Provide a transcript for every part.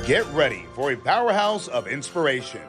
Get ready for a powerhouse of inspiration.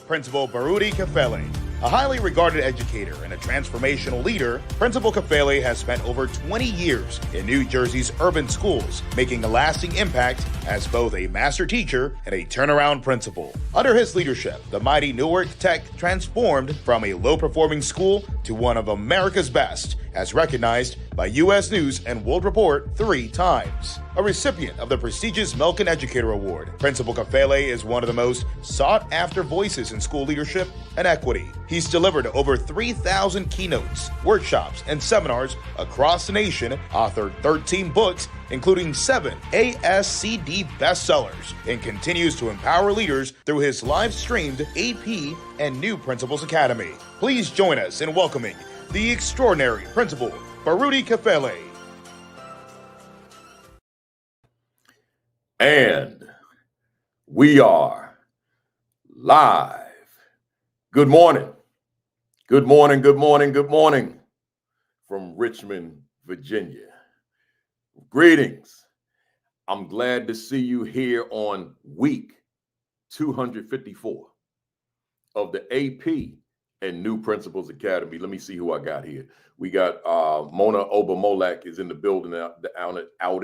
Principal Baruti Kafele, a highly regarded educator and a transformational leader, Principal Kafele has spent over 20 years in New Jersey's urban schools, making a lasting impact as both a master teacher and a turnaround principal. Under his leadership, the mighty Newark Tech transformed from a low-performing school to one of America's best, as recognized by U.S. News and World Report 3 times. A recipient of the prestigious Milken Educator Award, Principal Kafele is one of the most sought-after voices in school leadership and equity. He's delivered over 3,000 keynotes, workshops, and seminars across the nation, authored 13 books, including 7 ASCD bestsellers, and continues to empower leaders through his live-streamed AP and New Principals Academy. Please join us in welcoming the extraordinary Principal Baruti Kafele. And we are live. Good morning. Good morning, good morning, good morning from Richmond, Virginia. Greetings. I'm glad to see you here on week 254 of the AP and New Principals Academy. Let me see who I got here. We got Mona Obamolak is in the building out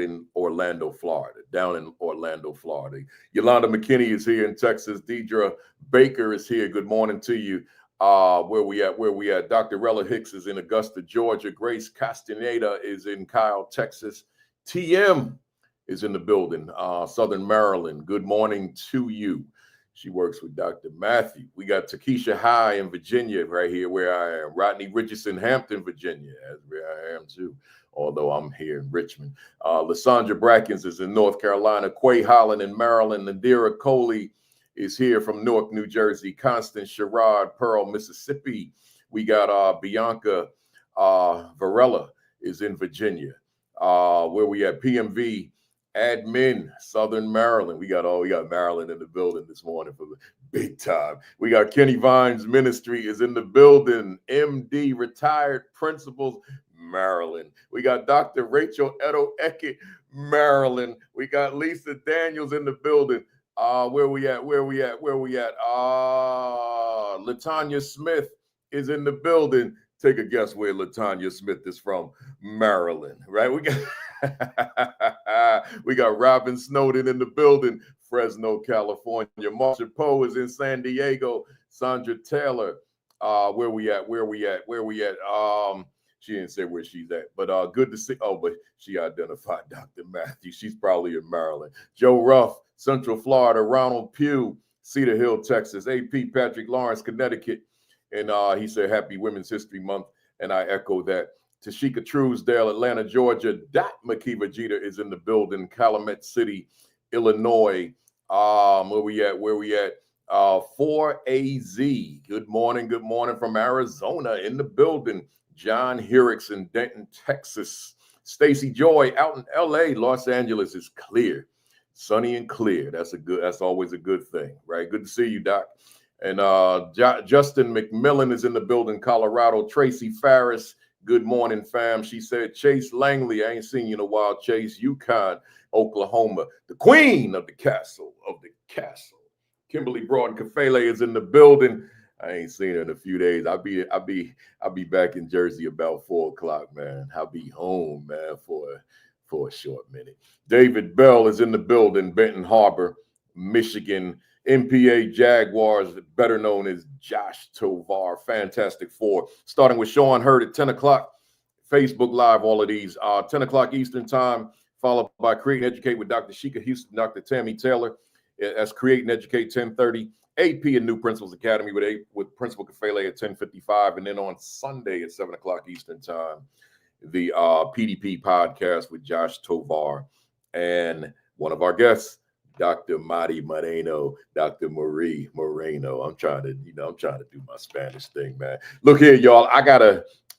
in Orlando, Florida, down in Orlando, Florida. Yolanda McKinney is here in Texas. Deidre Baker is here. Good morning to you. Where we at? Dr. Rella Hicks is in Augusta, Georgia. Grace Castaneda is in Kyle, Texas. TM is in the building, Southern Maryland. Good morning to you. She works with Dr. Matthew. We got Takesha High in Virginia right here where I am. Rodney Richardson, Hampton, Virginia, that's where I am too, although I'm here in Richmond. Lysandra Brackens is in North Carolina. Quay Holland in Maryland. Nadira Coley is here from Newark, New Jersey. Constance Sherrod, Pearl, Mississippi. We got Bianca Varela is in Virginia. Where we at? PMV admin, Southern Maryland. We got Maryland in the building this morning for the big time. We got Kenny Vines Ministry is in the building. MD, retired principals, Maryland. We got Dr. Rachel Edo Eke, Maryland. We got Lisa Daniels in the building. Where we at? Latanya Smith is in the building. Take a guess where Latanya Smith is from. Maryland, right? We got Robin Snowden in the building, Fresno, California. Marsha Poe is in San Diego. Sandra Taylor, where we at? She didn't say where she's at, but good to see. Oh, but she identified Dr. Matthew. She's probably in Maryland. Joe Ruff, Central Florida. Ronald Pugh, Cedar Hill, Texas. AP Patrick Lawrence, Connecticut. And he said, Happy Women's History Month. And I echo that. Tashika Truesdale, Atlanta, Georgia. Dot Makiva Jeter is in the building. Calumet City, Illinois. Where we at? 4AZ. Good morning from Arizona in the building. John Hirricks in Denton, Texas. Stacy Joy out in LA. Los Angeles is clear. Sunny and clear. That's always a good thing, right? Good to see you, Doc. And Justin McMillan is in the building, Colorado. Tracy Farris, good morning, fam. She said, Chase Langley, I ain't seen you in a while. Chase, Yukon, Oklahoma. The queen of the castle. Kimberly Broad Kafele is in the building. I ain't seen her in a few days. I'll be back in Jersey about 4 o'clock, man. I'll be home, man, for a short minute. David Bell is in the building, Benton Harbor, Michigan. MPA Jaguars, better known as Josh Tovar, Fantastic Four. Starting with Sean Hurd at 10 o'clock. Facebook Live, all of these. 10 o'clock Eastern Time, followed by Create and Educate with Dr. Sheikah Houston, Dr. Tammy Taylor. That's Create and Educate, 10:30. AP and New Principals Academy with Principal Kafele at 10:55. And then on Sunday at 7 o'clock Eastern Time, the PDP podcast with Josh Tovar and one of our guests, Dr. Mari Moreno, Dr. Marie Moreno. I'm trying to do my Spanish thing, man. Look here, y'all. I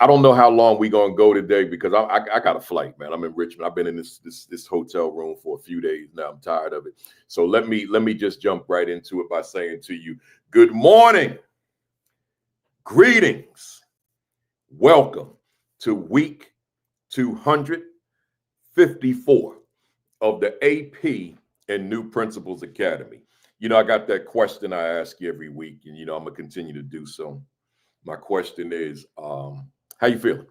don't know how long we're gonna go today because I got a flight, man. I'm in Richmond. I've been in this hotel room for a few days now. I'm tired of it. So let me just jump right into it by saying to you, good morning, greetings, welcome to week 254 of the AP and New Principals Academy. I got that question I ask you every week, and I'm gonna continue to do so. My question is, how you feeling?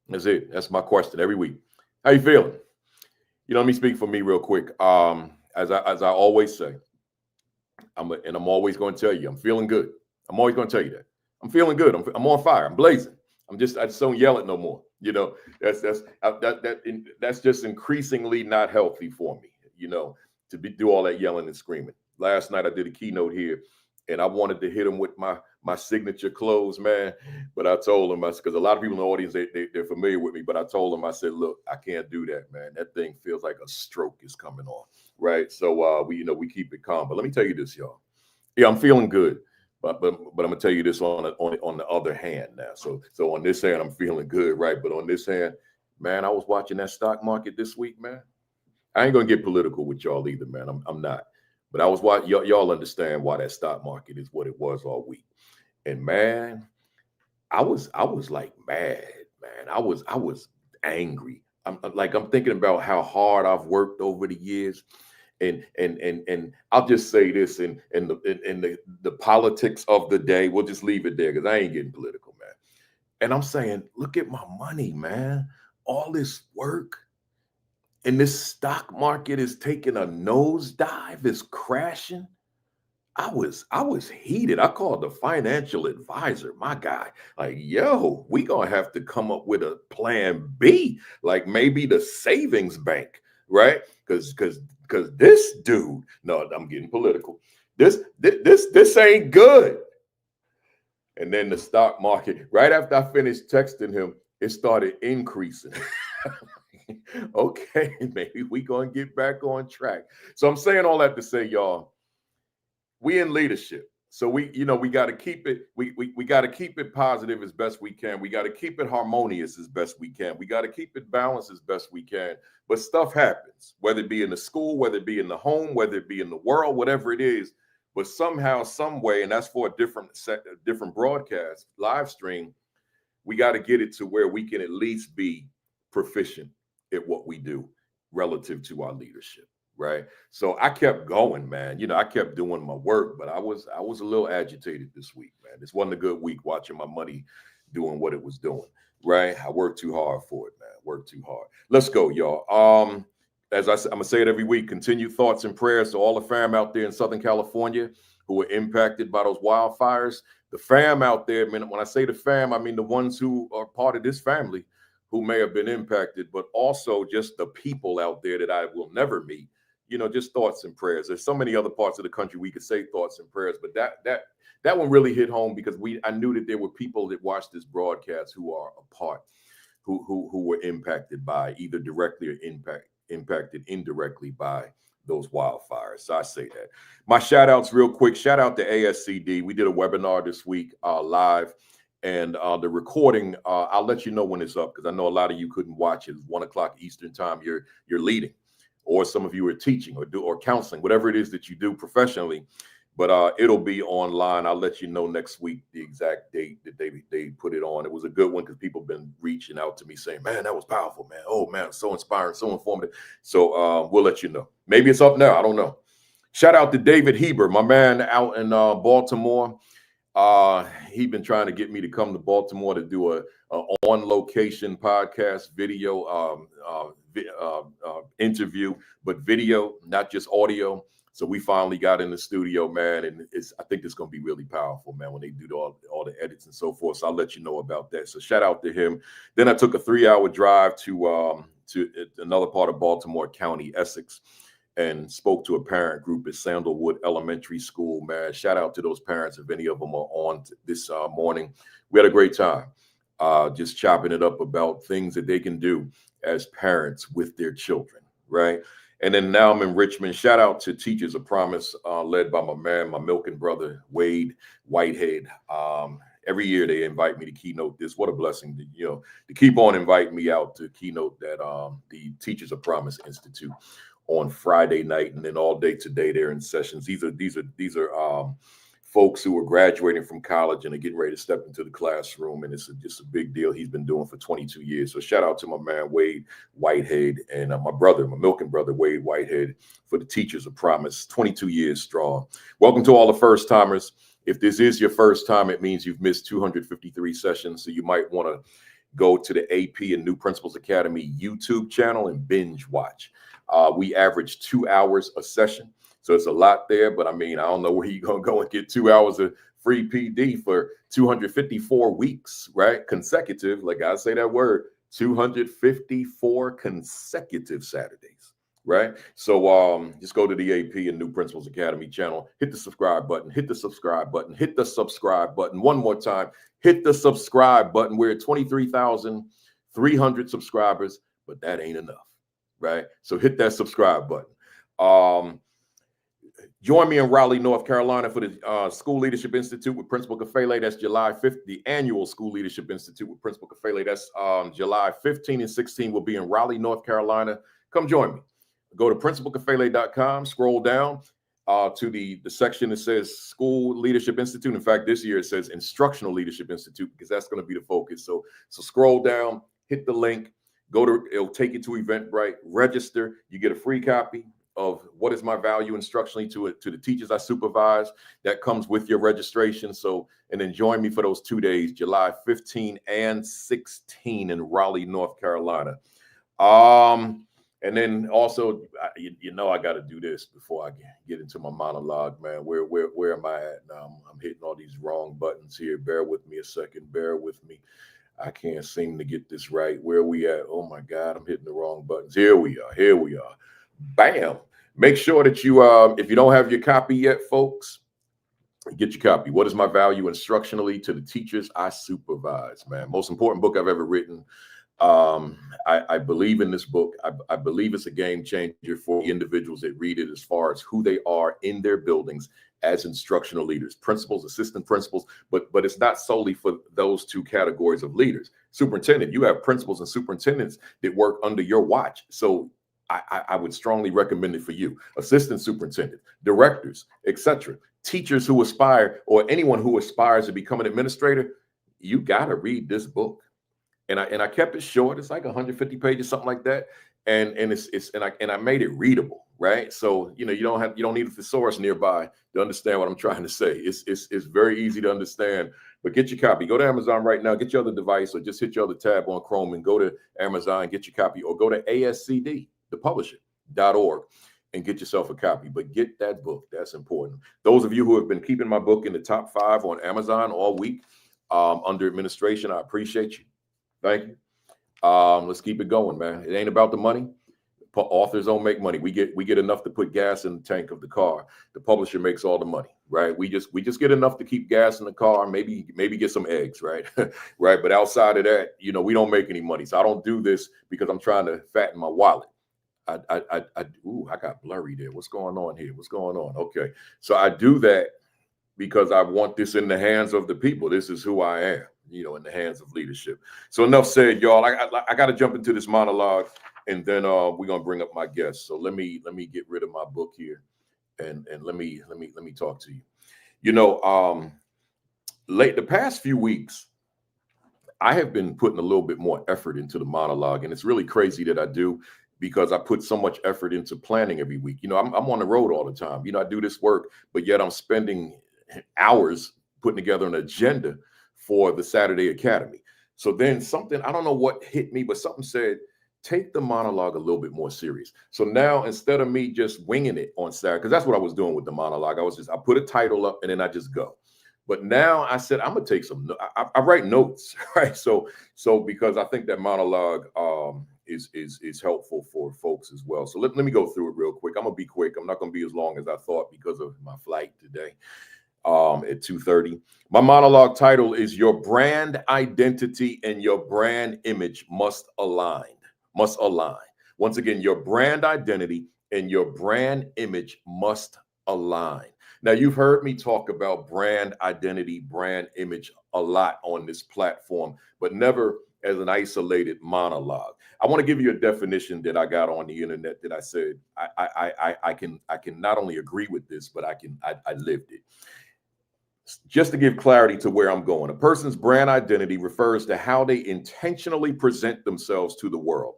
That's it. That's my question every week. How you feeling? Let me speak for me real quick. As I always say, I'm always going to tell you, I'm feeling good. I'm always going to tell you that I'm feeling good. I'm on fire. I'm blazing. I just don't yell it no more. That's just increasingly not healthy for me. To do all that yelling and screaming. Last night I did a keynote here, and I wanted to hit him with my signature close, man. But I told him, because a lot of people in the audience, they're familiar with me, but I told him, I said, look, I can't do that, man. That thing feels like a stroke is coming on, right? So we keep it calm. But let me tell you this, y'all. Yeah, I'm feeling good. But I'm gonna tell you this on the other hand now. So on this hand, I'm feeling good, right? But on this hand, man, I was watching that stock market this week, man. I ain't gonna get political with y'all either, man. I'm not. But I was watching. Y'all understand why that stock market is what it was all week. And man, I was like mad, man. I was angry. I'm thinking about how hard I've worked over the years, and I'll just say this in the politics of the day. We'll just leave it there because I ain't getting political, man. And I'm saying, look at my money, man. All this work, and this stock market is taking a nosedive. It's crashing. I was heated. I called the financial advisor, my guy, like, yo, we gonna have to come up with a plan B, like maybe the savings bank, right? Because this dude, no, I'm getting political. This ain't good. And then the stock market, right after I finished texting him, it started increasing. Okay, maybe we gonna get back on track. So I'm saying all that to say, y'all, we in leadership. So we got to keep it, we got to keep it positive as best we can. We got to keep it harmonious as best we can. We got to keep it balanced as best we can. But stuff happens, whether it be in the school, whether it be in the home, whether it be in the world, whatever it is. But somehow, some way, and that's for a different broadcast, live stream, we got to get it to where we can at least be proficient at what we do relative to our leadership. Right. So I kept going, man. I kept doing my work, but I was a little agitated this week, man. This wasn't a good week watching my money doing what it was doing. Right. I worked too hard for it, man. Worked too hard. Let's go, y'all. As I said, I'm gonna say it every week. Continued thoughts and prayers to all the fam out there in Southern California who were impacted by those wildfires. The fam out there, man, when I say the fam, I mean the ones who are part of this family who may have been impacted, but also just the people out there that I will never meet. Just thoughts and prayers. There's so many other parts of the country we could say thoughts and prayers, but that one really hit home because I knew that there were people that watched this broadcast who are a part, who were impacted by either directly or impacted indirectly by those wildfires. So I say that. My shout outs real quick. Shout out to ASCD. We did a webinar this week live, and the recording, I'll let you know when it's up because I know a lot of you couldn't watch it. It's 1 o'clock Eastern time. You're leading, or some of you are teaching or counseling, whatever it is that you do professionally. But it'll be online. I'll let you know next week the exact date that they put it on. It was a good one because people have been reaching out to me saying, man, that was powerful, man. Oh, man, so inspiring, so informative. So we'll let you know. Maybe it's up now. I don't know. Shout out to David Heber, my man out in Baltimore. He'd been trying to get me to come to Baltimore to do a on-location podcast video interview, but video, not just audio. So we finally got in the studio, man, and I think it's going to be really powerful, man, when they do all the edits and so forth. So I'll let you know about that. So shout out to him. Then I took a 3-hour drive to another part of Baltimore County, Essex, and spoke to a parent group at Sandalwood Elementary School, man. Shout out to those parents if any of them are on this morning. We had a great time just chopping it up about things that they can do as parents with their children, right? And then now I'm in Richmond. Shout out to Teachers of Promise, led by my man, my milking brother, Wade Whitehead. Every year they invite me to keynote this. What a blessing to keep on inviting me out to keynote that the Teachers of Promise Institute on Friday night, and then all day today they're in sessions. These are folks who are graduating from college and are getting ready to step into the classroom. And it's just a big deal he's been doing for 22 years. So shout out to my man, Wade Whitehead, and my brother, my milking brother, Wade Whitehead, for the Teachers of Promise, 22 years strong. Welcome to all the first timers. If this is your first time, it means you've missed 253 sessions. So you might want to go to the AP and New Principals Academy YouTube channel and binge watch. We average 2 hours a session. So it's a lot there, but I mean, I don't know where you're going to go and get 2 hours of free PD for 254 weeks, right? Consecutive, like I say that word, 254 consecutive Saturdays, right? So just go to the AP and New Principals Academy channel, hit the subscribe button, hit the subscribe button, hit the subscribe button. One more time, hit the subscribe button. We're at 23,300 subscribers, but that ain't enough, right? So hit that subscribe button. Join me in Raleigh, North Carolina for the School Leadership Institute with Principal Kafele. That's July 5th, the annual School Leadership Institute with Principal Kafele. That's July 15 and 16. We'll be in Raleigh, North Carolina. Come join me. Go to principalkafele.com, scroll down to the section that says School Leadership Institute. In fact, this year it says Instructional Leadership Institute because that's going to be the focus. So scroll down, hit the link, it'll take you to Eventbrite, register. You get a free copy of What is My Value Instructionally to the teachers I supervise. That comes with your registration. So, and then join me for those 2 days, July 15 and 16 in Raleigh, North Carolina. And then also, you know, I got to do this before I get into my monologue, man. Where am I at now? I'm hitting all these wrong buttons here. Bear with me a second. Bear with me. I can't seem to get this right. Where are we at? Oh my God, I'm hitting the wrong buttons. Here we are. Here we are. Bam. Make sure that you, if you don't have your copy yet, folks, get your copy. What is My Value Instructionally to the Teachers I Supervise, man? Most important book I've ever written. I believe in this book. I believe it's a game changer for the individuals that read it as far as who they are in their buildings as instructional leaders, principals, assistant principals, but it's not solely for those two categories of leaders. Superintendent, you have principals and superintendents that work under your watch. So I would strongly recommend it for you. Assistant superintendent, directors, etc. Teachers who aspire, or anyone who aspires to become an administrator, you got to read this book. And I kept it short. It's like 150 pages, something like that. And I made it readable, right? So you don't need a thesaurus nearby to understand what I'm trying to say. It's very easy to understand. But get your copy. Go to Amazon right now. Get your other device, or just hit your other tab on Chrome and go to Amazon and get your copy, or go to ASCD, the publisher.org, and get yourself a copy. But get that book. That's important. Those of you who have been keeping my book in the top 5 on Amazon all week under administration, I appreciate you. Thank you. Let's keep it going, man. It ain't about the money. Authors don't make money. We get enough to put gas in the tank of the car. The publisher makes all the money, right? We just get enough to keep gas in the car, maybe get some eggs, right? Right. But outside of that, we don't make any money. So I don't do this because I'm trying to fatten my wallet. I got blurry there. What's going on here? What's going on? Okay. So I do that because I want this in the hands of the people. This is who I am, in the hands of leadership. So enough said, y'all. I got to jump into this monologue, and then we're gonna bring up my guests. So let me get rid of my book here, and let me talk to you. The past few weeks, I have been putting a little bit more effort into the monologue, and it's really crazy that I do, because I put so much effort into planning every week. I'm on the road all the time. I do this work, but yet I'm spending hours putting together an agenda for the Saturday Academy. So then something, I don't know what hit me, but something said, take the monologue a little bit more serious. So now, instead of me just winging it on Saturday, because that's what I was doing with the monologue, I put a title up and then I just go. But now I said, I'm gonna take some, I write notes, right? So because I think that monologue is helpful for folks as well. So let me go through it real quick. I'm gonna be quick. I'm not gonna be as long as I thought because of my flight today at 2:30. My monologue title is Your Brand Identity and Your Brand Image Must Align. Once again, your brand identity and your brand image must align. Now, you've heard me talk about brand identity, brand image a lot on this platform, but never as an isolated monologue. I want to give you a definition that I got on the internet that I said I can not only agree with this, but I lived it. just to give clarity to where I'm going, a person's brand identity refers to how they intentionally present themselves to the world,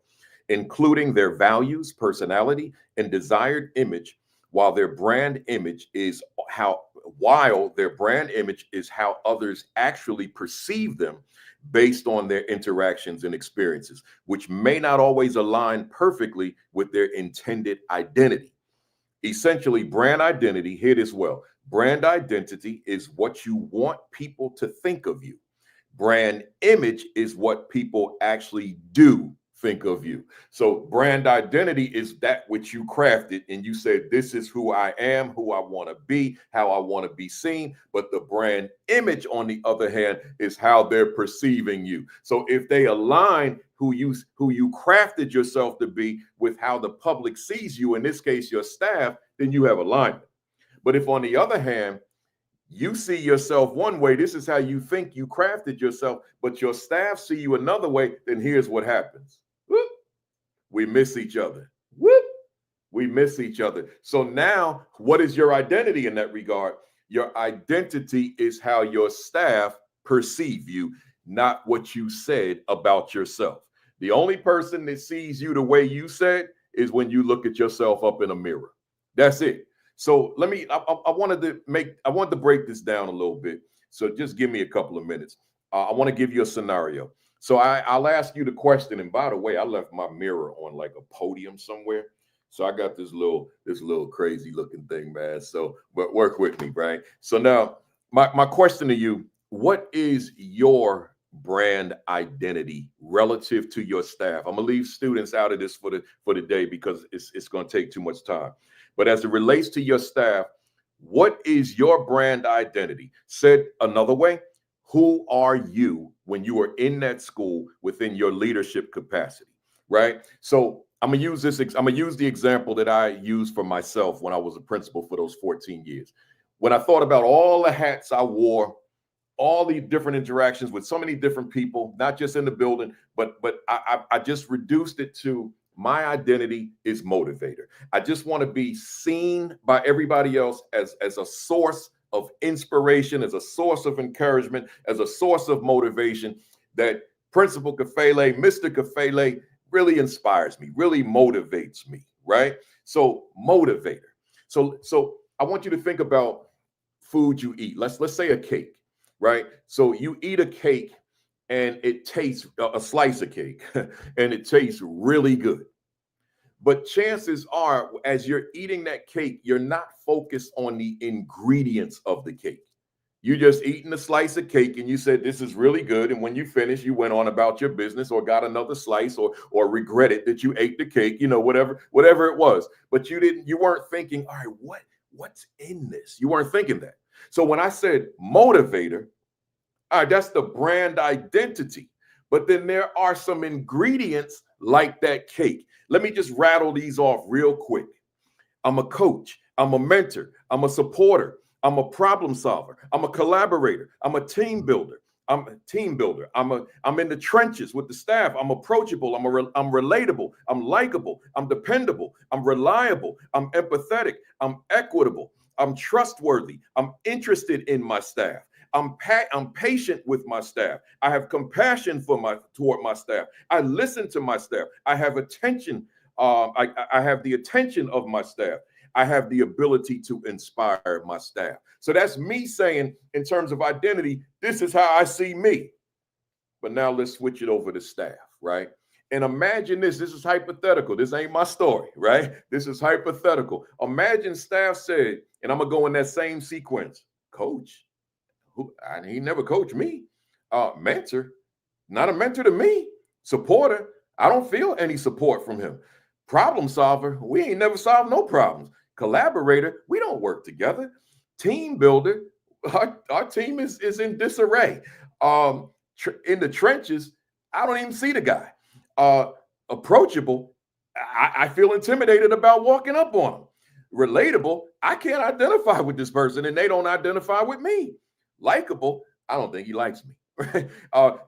including their values, personality, and desired image, while their brand image is how others actually perceive them based on their interactions and experiences, which may not always align perfectly with their intended identity. Essentially, brand identity, hear this well, brand identity is what you want people to think of you. Brand image is what people actually do think of you. So brand identity is that which you crafted and you said, this is who I am, who I want to be, how I want to be seen. But the brand image, on the other hand, is how they're perceiving you. So if they align who you crafted yourself to be with how the public sees you, in this case, your staff, then you have alignment. But if on the other hand, you see yourself one way, this is how you think you crafted yourself, but your staff see you another way, then here's what happens. Whoop. We miss each other. Whoop. We miss each other. So now, what is your identity in that regard? Your identity is how your staff perceive you, not what you said about yourself. The only person that sees you the way you said is when you look at yourself up in a mirror. That's it. So I wanted to break this down a little bit. So just give me a couple of minutes. I want to give you a scenario. So I'll ask you the question. And by the way, I left my mirror on like a podium somewhere. So I got this little crazy looking thing, man. So, but work with me, right? So now my question to you, what is your brand identity relative to your staff? I'm gonna leave students out of this for the day because it's going to take too much time. But as it relates to your staff, what is your brand identity? Said another way, who are you when you are in that school within your leadership capacity, right? So I'm gonna use the example that I used for myself when I was a principal for those 14 years. When I thought about all the hats I wore, all the different interactions with so many different people, not just in the building, but I just reduced it to my identity is motivator. I just want to be seen by everybody else as a source of inspiration, as a source of encouragement, as a source of motivation. That Principal Kafele, Mr. Kafele, really inspires me, really motivates me, right? So motivator. So I want you to think about food you eat. Let's say a cake, right? So you eat a cake and it tastes, a slice of cake, and it tastes really good. But chances are, as you're eating that cake, you're not focused on the ingredients of the cake. You just eating a slice of cake and you said, this is really good. And when you finish, you went on about your business or got another slice or regretted that you ate the cake, whatever it was. But you weren't thinking, all right, what's in this? You weren't thinking that. So when I said motivator, all right, that's the brand identity. But then there are some ingredients like that cake. Let me just rattle these off real quick. I'm a coach. I'm a mentor. I'm a supporter. I'm a problem solver. I'm a collaborator. I'm a team builder. I'm in the trenches with the staff. I'm approachable. I'm relatable. I'm likable. I'm dependable. I'm reliable. I'm empathetic. I'm equitable. I'm trustworthy. I'm interested in my staff. I'm patient with my staff. I have compassion toward my staff. I listen to my staff. I have attention. I have the attention of my staff. I have the ability to inspire my staff. So that's me saying, in terms of identity, this is how I see me. But now let's switch it over to staff, right? And imagine this is hypothetical. This ain't my story, right? This is hypothetical. Imagine staff said, and I'm gonna go in that same sequence, coach. He never coached me. Mentor, not a mentor to me. Supporter, I don't feel any support from him. Problem solver, we ain't never solved no problems. Collaborator, we don't work together. Team builder, our team is in disarray. In the trenches, I don't even see the guy. Approachable, I feel intimidated about walking up on him. Relatable, I can't identify with this person and they don't identify with me. Likable, I don't think he likes me. Right?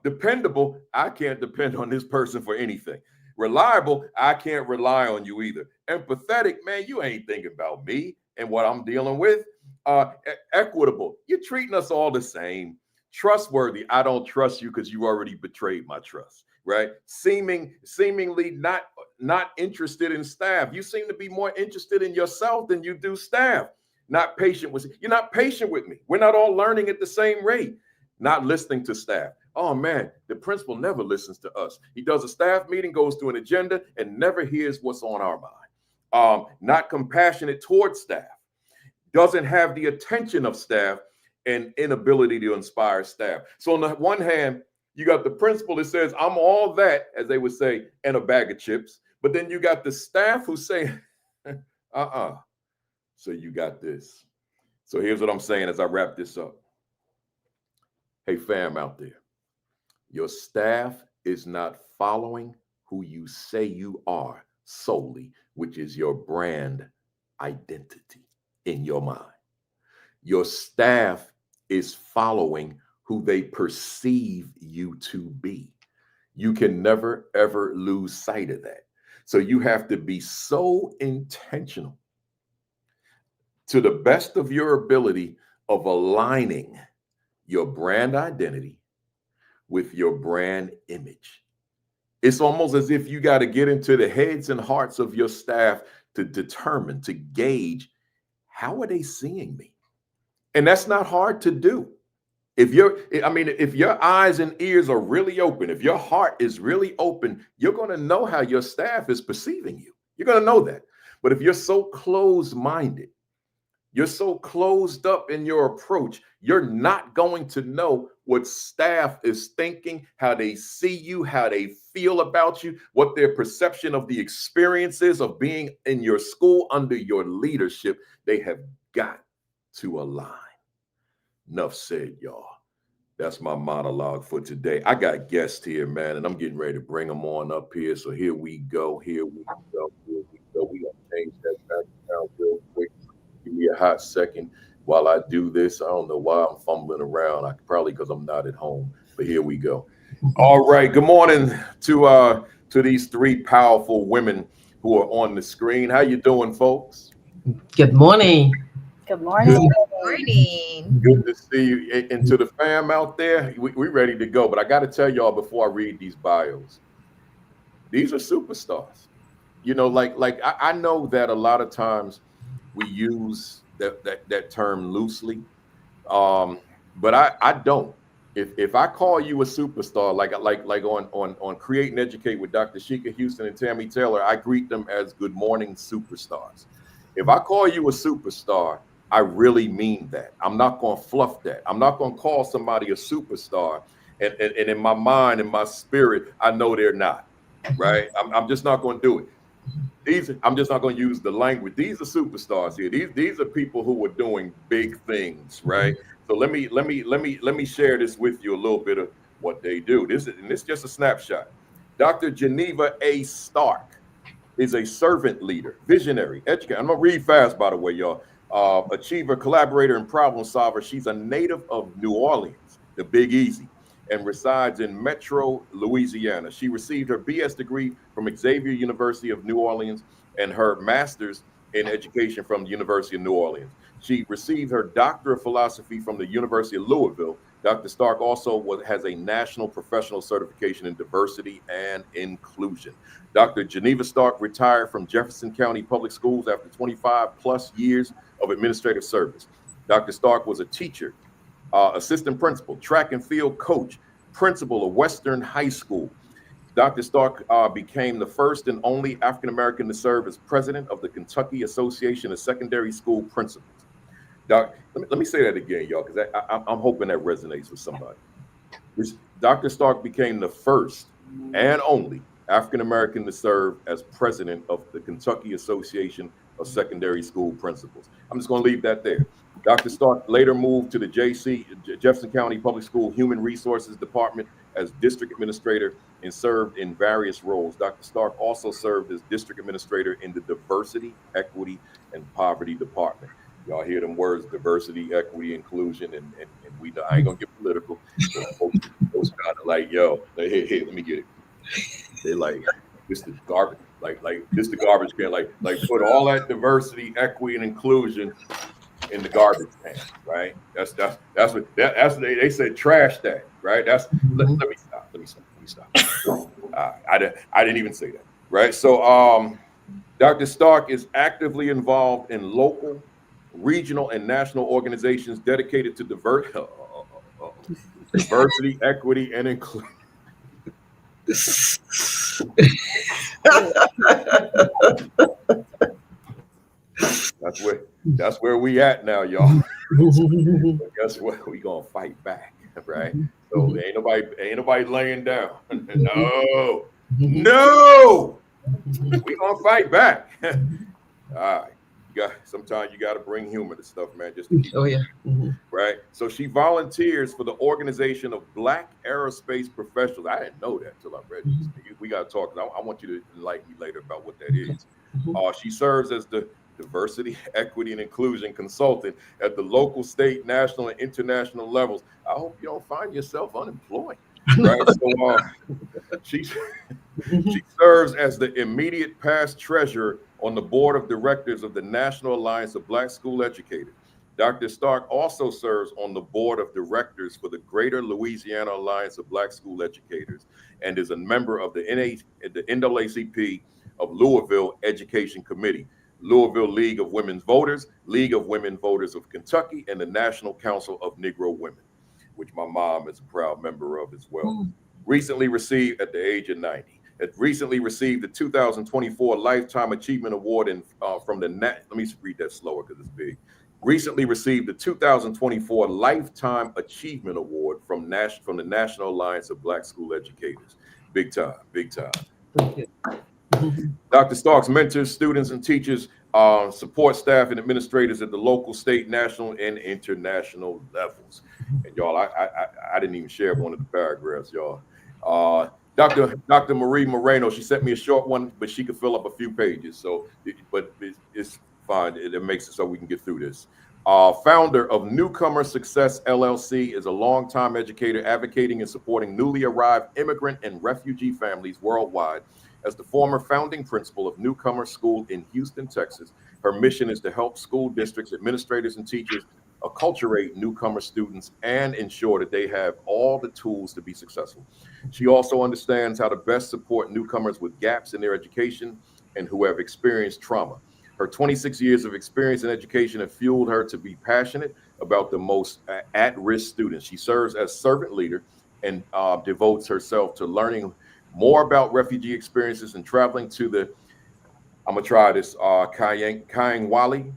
Dependable, I can't depend on this person for anything. Reliable, I can't rely on you either. Empathetic, man, you ain't thinking about me and what I'm dealing with. Equitable. You're treating us all the same. Trustworthy. I don't trust you because you already betrayed my trust, right? Seemingly not interested in staff. You seem to be more interested in yourself than you do staff. Not patient with you're not patient with me. We're not all learning at the same rate. Not listening to staff. Oh man, the principal never listens to us. He does a staff meeting, goes through an agenda, and never hears what's on our mind. Not compassionate towards staff. Doesn't have the attention of staff and inability to inspire staff. So on the one hand, you got the principal that says, I'm all that, as they would say, and a bag of chips. But then you got the staff who say, So you got this. So here's what I'm saying as I wrap this up. Hey, fam out there, your staff is not following who you say you are solely, which is your brand identity in your mind. Your staff is following who they perceive you to be. You can never, ever lose sight of that. So you have to be so intentional to the best of your ability of aligning your brand identity with your brand image. It's almost as if you got to get into the heads and hearts of your staff to determine, to gauge, how are they seeing me? And that's not hard to do. If your eyes and ears are really open, if your heart is really open, you're going to know how your staff is perceiving you. You're going to know that. But if you're so closed-minded, you're so closed up in your approach, you're not going to know what staff is thinking, how they see you, how they feel about you, what their perception of the experiences of being in your school under your leadership. They have got to align. Enough said, y'all. That's my monologue for today. I got guests here, man, and I'm getting ready to bring them on up here. So here we go. Here we go. Here we go. We gonna change that background real quick. Give me a hot second while I do this. I don't know why I'm fumbling around. Probably because I'm not at home. But here we go. All right. Good morning to these three powerful women who are on the screen. How you doing, folks? Good morning. Good morning. Good morning. Good to see you. And to the fam out there, we ready to go. But I got to tell y'all before I read these bios, these are superstars. You know, like I know that a lot of times we use that term loosely, but I don't. If I call you a superstar, like on Create and Educate with Dr. Sheikah Houston and Tammy Taylor, I greet them as good morning superstars. If I call you a superstar, I really mean that. I'm not going to fluff that. I'm not going to call somebody a superstar, and in my mind, in my spirit, I know they're not. Right? I'm just not going to do it. I'm just not going to use the language. These are superstars here. These are people who are doing big things, right? So let me share this with you a little bit of what they do. This is just a snapshot. Dr. Geneva A. Stark is a servant leader, visionary, educator. I'm gonna read fast, by the way, y'all. Achiever, collaborator, and problem solver. She's a native of New Orleans, the Big Easy, and resides in Metro, Louisiana. She received her BS degree from Xavier University of New Orleans and her master's in education from the University of New Orleans. She received her Doctor of Philosophy from the University of Louisville. Dr. Stark also has a national professional certification in diversity and inclusion. Dr. Geneva Stark retired from Jefferson County Public Schools after 25 plus years of administrative service. Dr. Stark was a teacher, assistant principal, track and field coach, principal of Western High School. Dr. Stark became the first and only African-American to serve as president of the Kentucky Association of Secondary School Principals. Let me say that again, y'all, because I'm hoping that resonates with somebody. Dr. Stark became the first and only African-American to serve as president of the Kentucky Association of Secondary School Principals. I'm just going to leave that there. Dr. Stark later moved to the Jefferson County Public School Human Resources Department as district administrator and served in various roles. Dr. Stark also served as district administrator in the Diversity, Equity, and Poverty Department. Y'all hear them words, diversity, equity, inclusion, and we know, I ain't gonna get political. Those kind of like, yo, hey, let me get it. They like, this the garbage, like this the garbage can, like put all that diversity, equity, and inclusion in the garbage can, right? That's what they said trash that, right? Let me stop. I didn't even say that, right? So Dr. Stark is actively involved in local, regional, and national organizations dedicated to diversity, equity, and inclusion. That's where we at now, y'all. But guess what? We gonna fight back, right? So ain't nobody laying down. No, we gonna fight back. All right. Sometimes you got to bring humor to stuff, man, just to keep right. So she volunteers for the Organization of Black Aerospace Professionals. I didn't know that until I read this. We got to talk. I want you to enlighten me later about what that is. She serves as the diversity, equity, and inclusion consultant at the local, state, national, and international levels. I hope you don't find yourself unemployed. Right. So she serves as the immediate past treasurer on the board of directors of the National Alliance of Black School Educators. Dr. Stark also serves on the board of directors for the Greater Louisiana Alliance of Black School Educators and is a member of the NAACP of Louisville Education Committee, Louisville League of Women's Voters, League of Women Voters of Kentucky, and the National Council of Negro Women, which my mom is a proud member of as well. Recently received at the age of 90. It recently received the 2024 Lifetime Achievement Award from the let me read that slower because it's big. Recently received the 2024 Lifetime Achievement Award from the National Alliance of Black School Educators. Big time, big time. Dr. Starks mentors students and teachers, support staff and administrators at the local, state, national, and international levels. And y'all, I didn't even share one of the paragraphs, y'all. Dr. Marie Moreno, she sent me a short one, but she could fill up a few pages. So, but it's fine. It makes it so we can get through this. Founder of Newcomer Success LLC, is a longtime educator advocating and supporting newly arrived immigrant and refugee families worldwide. As the former founding principal of Newcomer School in Houston, Texas, her mission is to help school districts, administrators, and teachers acculturate newcomer students and ensure that they have all the tools to be successful. She also understands how to best support newcomers with gaps in their education and who have experienced trauma. Her 26 years of experience in education have fueled her to be passionate about the most at-risk students. She serves as servant leader and devotes herself to learning more about refugee experiences and traveling to the, I'm gonna try this, Chingwali.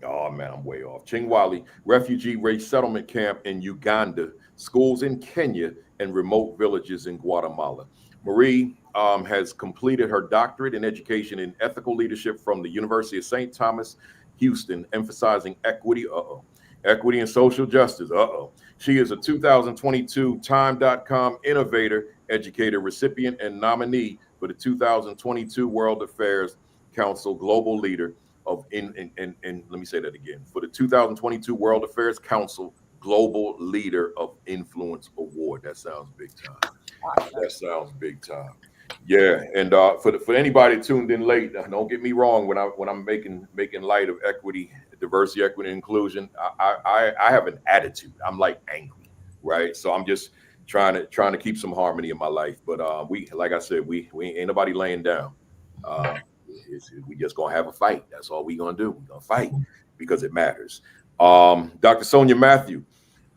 Oh man, I'm way off. Chingwali refugee resettlement camp in Uganda, schools in Kenya, and remote villages in Guatemala. Marie has completed her doctorate in education in ethical leadership from the University of St. Thomas, Houston, emphasizing equity, equity and social justice, She is a 2022 Time.com Innovator, Educator, recipient, and nominee for the 2022 World Affairs Council Global Leader of, and let me say that again, for the 2022 World Affairs Council Global Leader of Influence Award. That sounds big time. That sounds big time. Yeah, and for anybody tuned in late, don't get me wrong. When I'm making light of equity, diversity, equity, and inclusion, I have an attitude. I'm like angry, right? So I'm just trying to keep some harmony in my life. But we, like I said, we ain't nobody laying down. We just gonna have a fight. That's all we gonna do. We're gonna fight because it matters. Dr. Sonia Matthew.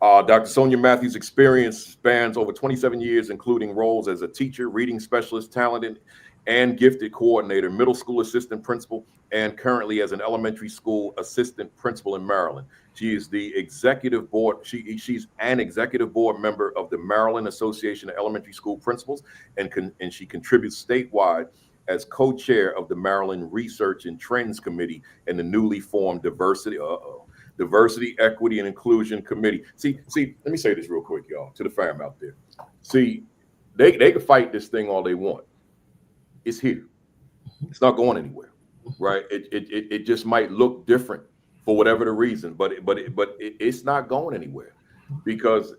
Dr. Sonia Matthews' experience spans over 27 years, including roles as a teacher, reading specialist, talented and gifted coordinator, middle school assistant principal, and currently as an elementary school assistant principal in Maryland. She is the executive board. She's an executive board member of the Maryland Association of Elementary School Principals, and she contributes statewide as co-chair of the Maryland Research and Trends Committee and the newly formed Diversity, Equity, and Inclusion Committee. See, let me say this real quick, y'all, to the fam out there. See, they can fight this thing all they want. It's here. It's not going anywhere, right? It just might look different for whatever the reason, but it's not going anywhere because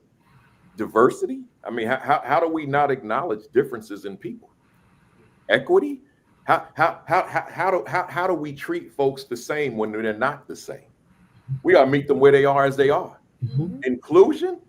diversity. I mean, how do we not acknowledge differences in people? Equity. How do we treat folks the same when they're not the same? We gotta meet them where they are as they are. Mhm. Inclusion.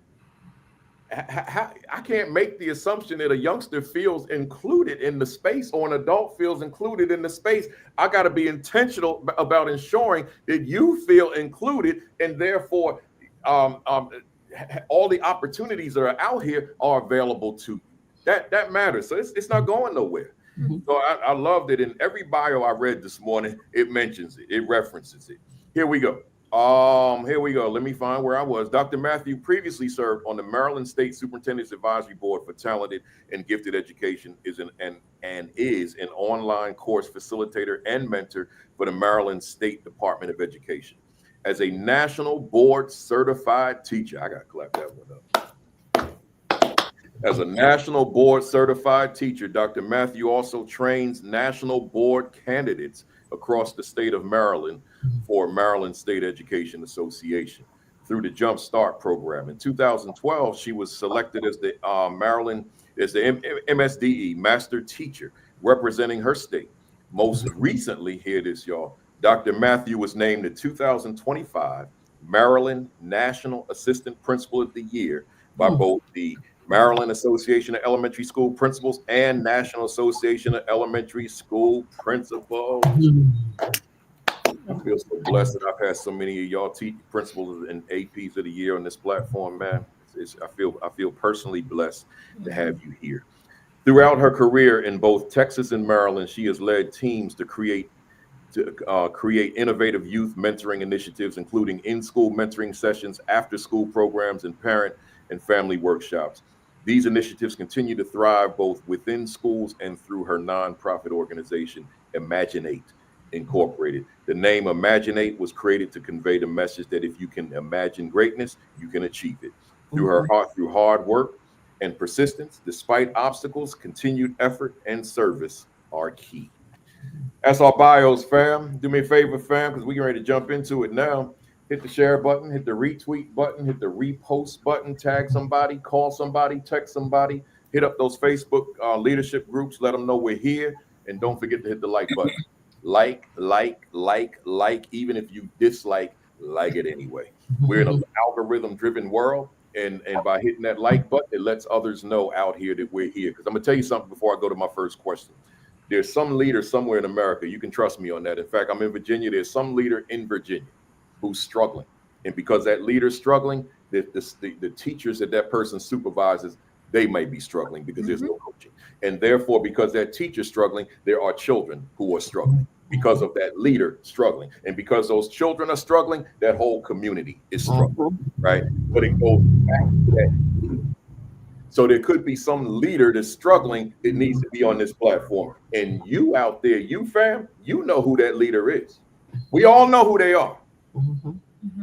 I can't make the assumption that a youngster feels included in the space or an adult feels included in the space. I got to be intentional about ensuring that you feel included, and therefore, all the opportunities that are out here are available to you. That matters. So it's not going nowhere. Mhm. So I loved it. In every bio I read this morning, it mentions it, it references it. Here we go. Here we go. Let me find where I was. Dr. Matthew previously served on the Maryland State Superintendent's Advisory Board for Talented and Gifted Education, is an online course facilitator and mentor for the Maryland State Department of Education. As a national board certified teacher, I gotta clap that one up. As a national board certified teacher, Dr. Matthew also trains national board candidates across the state of Maryland for Maryland State Education Association through the Jump Start program. In 2012, she was selected as the MSDE Master Teacher representing her state. Most recently, hear this, y'all, Dr. Matthew was named the 2025 Maryland National Assistant Principal of the Year by both the Maryland Association of Elementary School Principals and National Association of Elementary School Principals. I feel so blessed that I've had so many of y'all principals and APs of the year on this platform, man. I feel personally blessed to have you here. Throughout her career in both Texas and Maryland, she has led teams to create innovative youth mentoring initiatives, including in-school mentoring sessions, after-school programs, and parent and family workshops. These initiatives continue to thrive both within schools and through her nonprofit organization, Imaginate Incorporated. The name Imaginate was created to convey the message that if you can imagine greatness, you can achieve it. Through hard work and persistence, despite obstacles, continued effort and service are key. That's our bios, fam. Do me a favor, fam, because we're ready to jump into it now. Hit the share button, hit the retweet button, hit the repost button, tag somebody, call somebody, text somebody, hit up those Facebook leadership groups, let them know we're here, and don't forget to hit the like button. Like, even if you dislike, like it anyway. We're in an algorithm-driven world, and by hitting that like button, it lets others know out here that we're here. Because I'm gonna tell you something before I go to my first question. There's some leader somewhere in America, you can trust me on that. In fact, I'm in Virginia. There's some leader in Virginia who's struggling. And because that leader's struggling, the teachers that person supervises, they may be struggling because there's no coaching. And therefore, because that teacher's struggling, there are children who are struggling because of that leader struggling. And because those children are struggling, that whole community is struggling, right? But it goes back to that. So there could be some leader that's struggling that needs to be on this platform. And you out there, you fam, you know who that leader is. We all know who they are.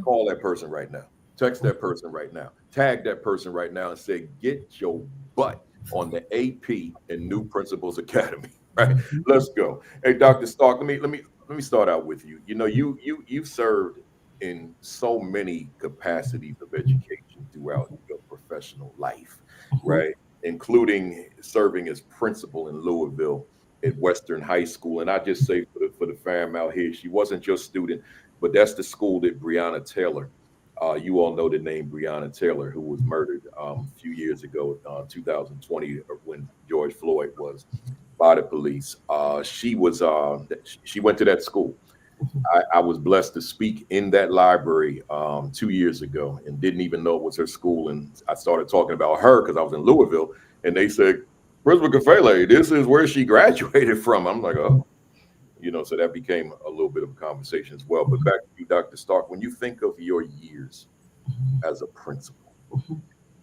Call that person right now. Text that person right now. Tag that person right now and say, get your butt on the AP and New Principals Academy. Right? Let's go. Hey, Dr. Stark, let me start out with you. You know, you've served in so many capacities of education throughout your professional life, right? Including serving as principal in Louisville at Western High School. And I just say for the fam out here, she wasn't your student, but that's the school that Breonna Taylor, you all know the name Breonna Taylor, who was murdered a few years ago, 2020, when George Floyd was by the police. She went to that school. I was blessed to speak in that library 2 years ago and didn't even know it was her school. And I started talking about her because I was in Louisville, and they said, Principal Kafele, this is where she graduated from. I'm like, oh, so that became a little bit of a conversation as well. But back to you, Dr. Stark, when you think of your years as a principal,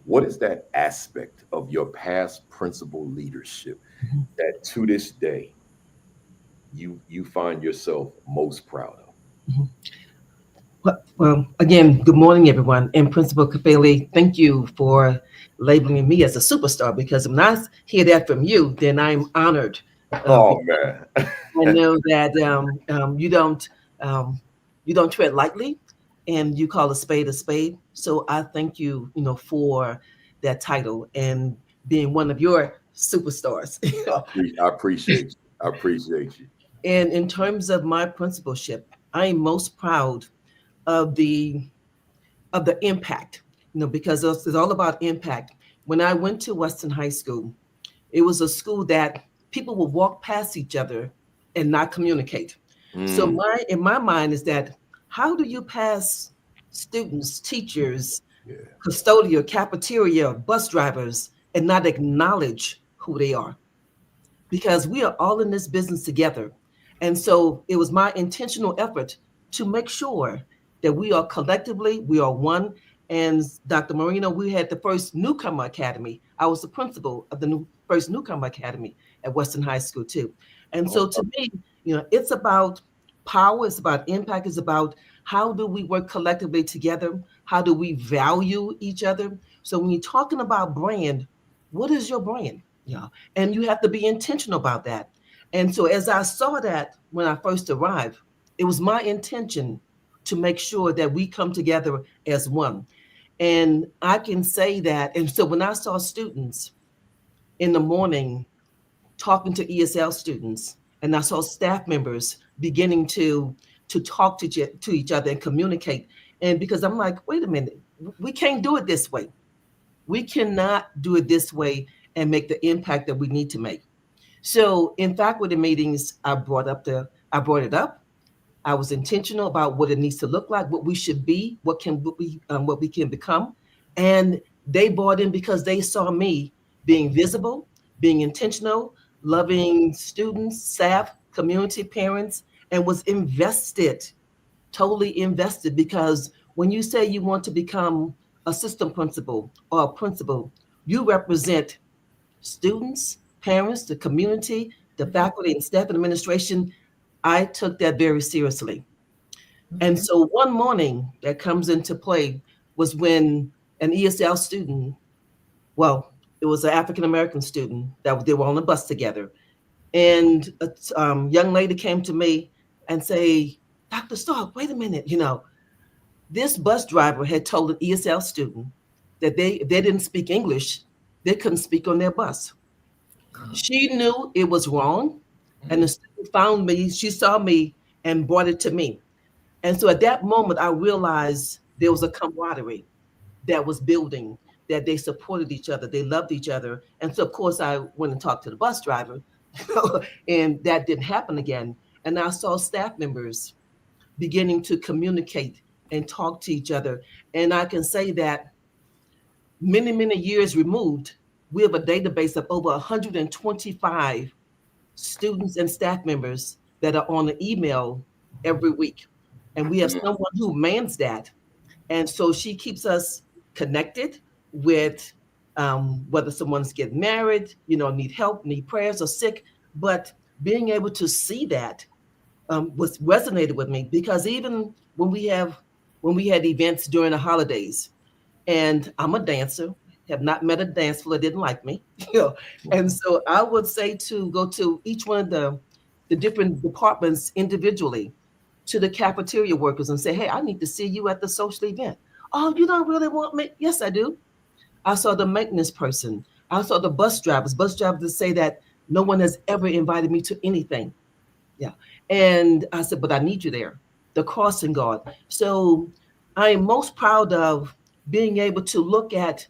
what is that aspect of your past principal leadership that to this day you find yourself most proud of? Well, again, good morning, everyone. And Principal Kafele, thank you for labeling me as a superstar, because when I hear that from you, then I'm honored. Oh, man. I know that you don't tread lightly, and you call a spade a spade. So I thank you, for that title and being one of your superstars. I appreciate you. I appreciate you. And in terms of my principalship, I am most proud of the impact, because it's all about impact. When I went to Western High School, it was a school that people would walk past each other and not communicate. So Mm, in my mind is that how do you pass students, teachers, yeah. custodial, cafeteria, bus drivers, and not acknowledge who they are? Because we are all in this business together. And so it was my intentional effort to make sure that we are collectively, we are one. And Dr. Moreno, we had the first newcomer academy. I was the principal of the first newcomer academy at Western High School too. And Oh, so to me, it's about power, it's about impact, it's about how do we work collectively together? How do we value each other? So when you're talking about brand, what is your brand? Yeah. And you have to be intentional about that. And so as I saw that when I first arrived, it was my intention to make sure that we come together as one. And I can say that. And so when I saw students in the morning talking to ESL students, and I saw staff members beginning to talk to each other and communicate. And because I'm like, wait a minute, we can't do it this way. We cannot do it this way and make the impact that we need to make. So in faculty meetings, I brought it up. I was intentional about what it needs to look like, what we should be, what we can become, and they bought in because they saw me being visible, being intentional, loving students, staff, community, parents, and was invested, totally invested. Because when you say you want to become assistant principal or a principal, you represent students, parents, the community, the faculty and staff and administration. I took that very seriously. And so one morning that comes into play was when an ESL student, well, it was an African American student that they were on the bus together. And a young lady came to me and say, Dr. Stark, wait a minute, this bus driver had told an ESL student that if they didn't speak English, they couldn't speak on their bus. She knew it was wrong, and the student found me. She saw me and brought it to me. And so at that moment, I realized there was a camaraderie that was building, that they supported each other, they loved each other. And so, of course, I went and talked to the bus driver, and that didn't happen again. And I saw staff members beginning to communicate and talk to each other. And I can say that many, many years removed, we have a database of over 125 students and staff members that are on the email every week. And we have someone who mans that. And so she keeps us connected with whether someone's getting married, need help, need prayers, or sick. But being able to see that was resonated with me, because even when we had events during the holidays, and I'm a dancer, have not met a dance floor that didn't like me. And so I would say to go to each one of the different departments individually, to the cafeteria workers, and say, hey, I need to see you at the social event. Oh, you don't really want me? Yes, I do. I saw the maintenance person. I saw the bus drivers that say that no one has ever invited me to anything. Yeah. And I said, but I need you there. The crossing guard. So I am most proud of being able to look at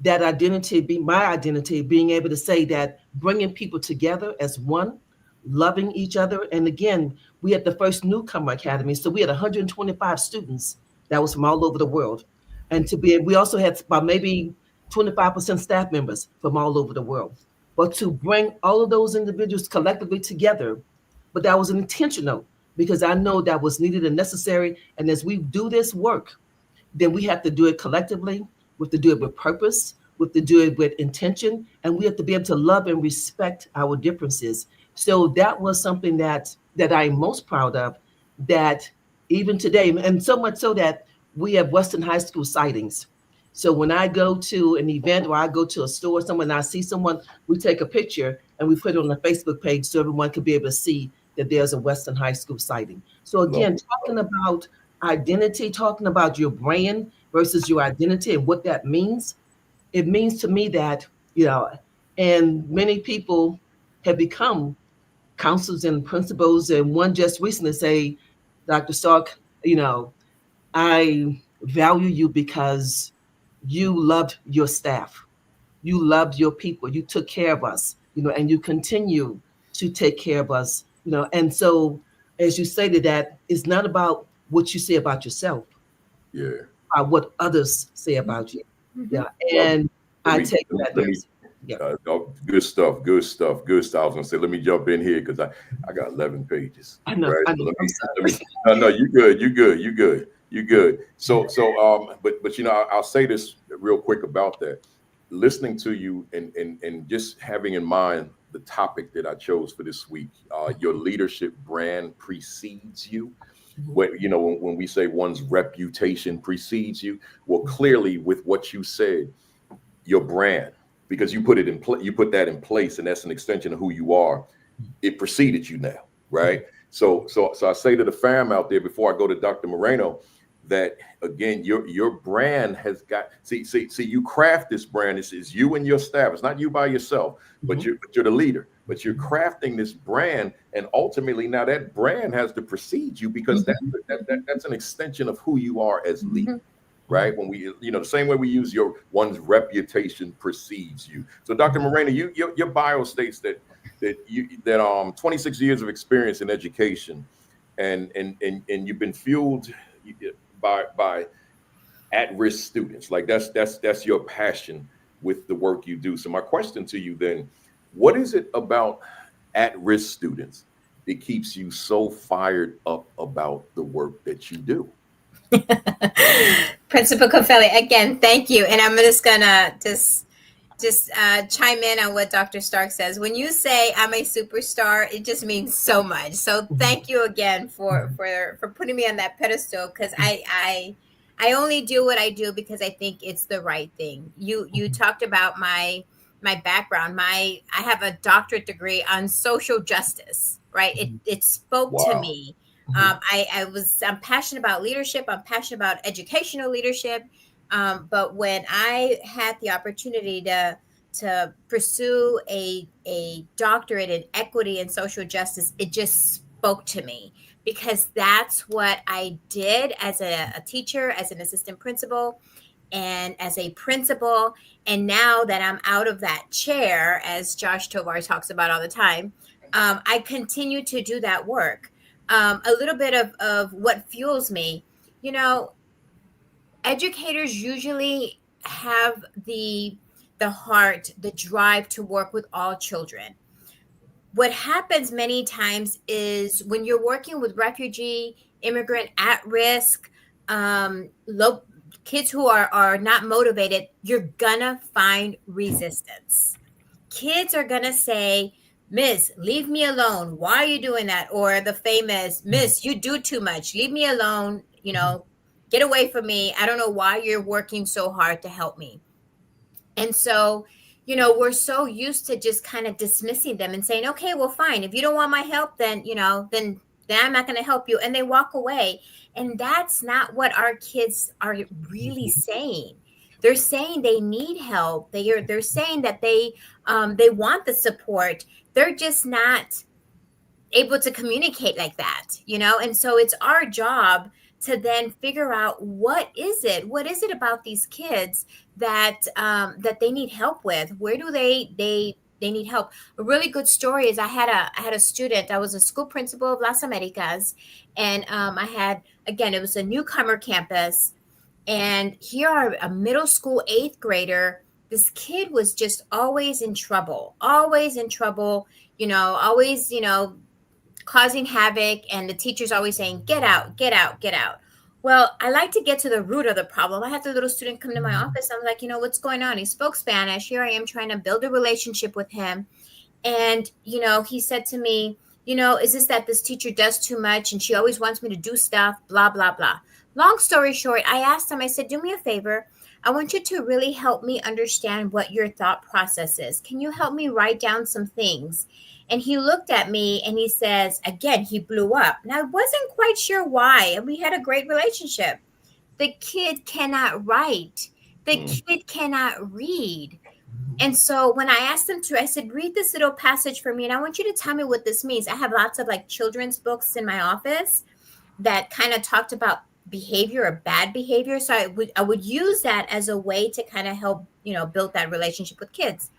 that identity, being my identity, being able to say that bringing people together as one, loving each other. And again, we had the first newcomer academy. So we had 125 students that was from all over the world. And we also had about maybe 25% staff members from all over the world. But to bring all of those individuals collectively together, but that was intentional, because I know that was needed and necessary. And as we do this work, then we have to do it collectively. We have to do it with purpose. We have to do it with intention. And we have to be able to love and respect our differences. So that was something that I'm most proud of, that even today, and so much so that we have Western High School sightings. So when I go to an event or I go to a store, and I see someone, we take a picture and we put it on the Facebook page so everyone can be able to see that there's a Western High School sighting. So again, talking about identity, talking about your brand versus your identity and what that means, it means to me that, and many people have become counselors and principals, and one just recently say, Dr. Stark, I value you because you loved your staff. You loved your people. You took care of us, and you continue to take care of us, And so, as you stated, that it's not about what you say about yourself, Yeah. about what others say about you. Mhm. Yeah. Well, And let I me take that let very me seriously. Yeah. good stuff, good stuff, good stuff. I was gonna say, let me jump in here because I got 11 pages, I know. right? I So know. I'm let me. sorry. No, you good, you good, you good, you good. But I'll say this real quick about that. Listening to you and just having in mind the topic that I chose for this week, your leadership brand precedes you. When we say one's reputation precedes you, well, clearly with what you said, your brand, because you put that in place, and that's an extension of who you are. It preceded you now, right? So I say to the fam out there before I go to Dr. Moreno that again, your brand has got see you craft this brand. This is you and your staff. It's not you by yourself, but you're the leader. But you're crafting this brand, and ultimately now that brand has to precede you because that's an extension of who you are as leader. Right? When we, the same way we use one's reputation precedes you. So, Dr. Moreno, your bio states that 26 years of experience in education, and you've been fueled by at-risk students. Like that's your passion with the work you do. So, my question to you then, what is it about at-risk students that keeps you so fired up about the work that you do? Principal Kafele, again, thank you. And I'm just gonna just chime in on what Dr. Stark says. When you say I'm a superstar, it just means so much. So thank you again for putting me on that pedestal, because I only do what I do because I think it's the right thing. You talked about my background. I have a doctorate degree on social justice, right? It spoke to Wow. me. I'm passionate about leadership. I'm passionate about educational leadership. But when I had the opportunity to pursue a doctorate in equity and social justice, it just spoke to me, because that's what I did as a teacher, as an assistant principal, and as a principal. And now that I'm out of that chair, as Josh Tovar talks about all the time, I continue to do that work. A little bit of what fuels me, you know, educators usually have the heart, the drive to work with all children. What happens many times is when you're working with refugee, immigrant, at risk, low kids who are not motivated, you're gonna find resistance. Kids are gonna say, Miss, leave me alone. Why are you doing that? Or the famous, Miss, you do too much. Leave me alone. Get away from me. I don't know why you're working so hard to help me. And so, we're so used to just kind of dismissing them and saying, okay, well, fine. If you don't want my help, then I'm not going to help you. And they walk away. And that's not what our kids are really saying. They're saying they need help. They're saying that they want the support. They're just not able to communicate like that. And so it's our job to then figure out what is it about these kids that they need help with. Where do they need help? A really good story is I had a student. I was a school principal of Las Americas, and I had, again, it was a newcomer campus, and here are a middle school 8th grader. This kid was just always in trouble, always, causing havoc, and the teacher's always saying, get out, get out, get out. Well, I like to get to the root of the problem. I had the little student come to my office. I'm like, what's going on? He spoke Spanish. Here I am trying to build a relationship with him. And, he said to me, is this that this teacher does too much and she always wants me to do stuff, blah, blah, blah. Long story short, I asked him, I said, do me a favor. I want you to really help me understand what your thought process is. Can you help me write down some things? And he looked at me and he says, again, he blew up. And I wasn't quite sure why. And we had a great relationship. The kid cannot write. The kid cannot read. And so when I asked them to, I said, read this little passage for me, and I want you to tell me what this means. I have lots of like children's books in my office that kind of talked about behavior or bad behavior. So I would use that as a way to kind of help, build that relationship with kids.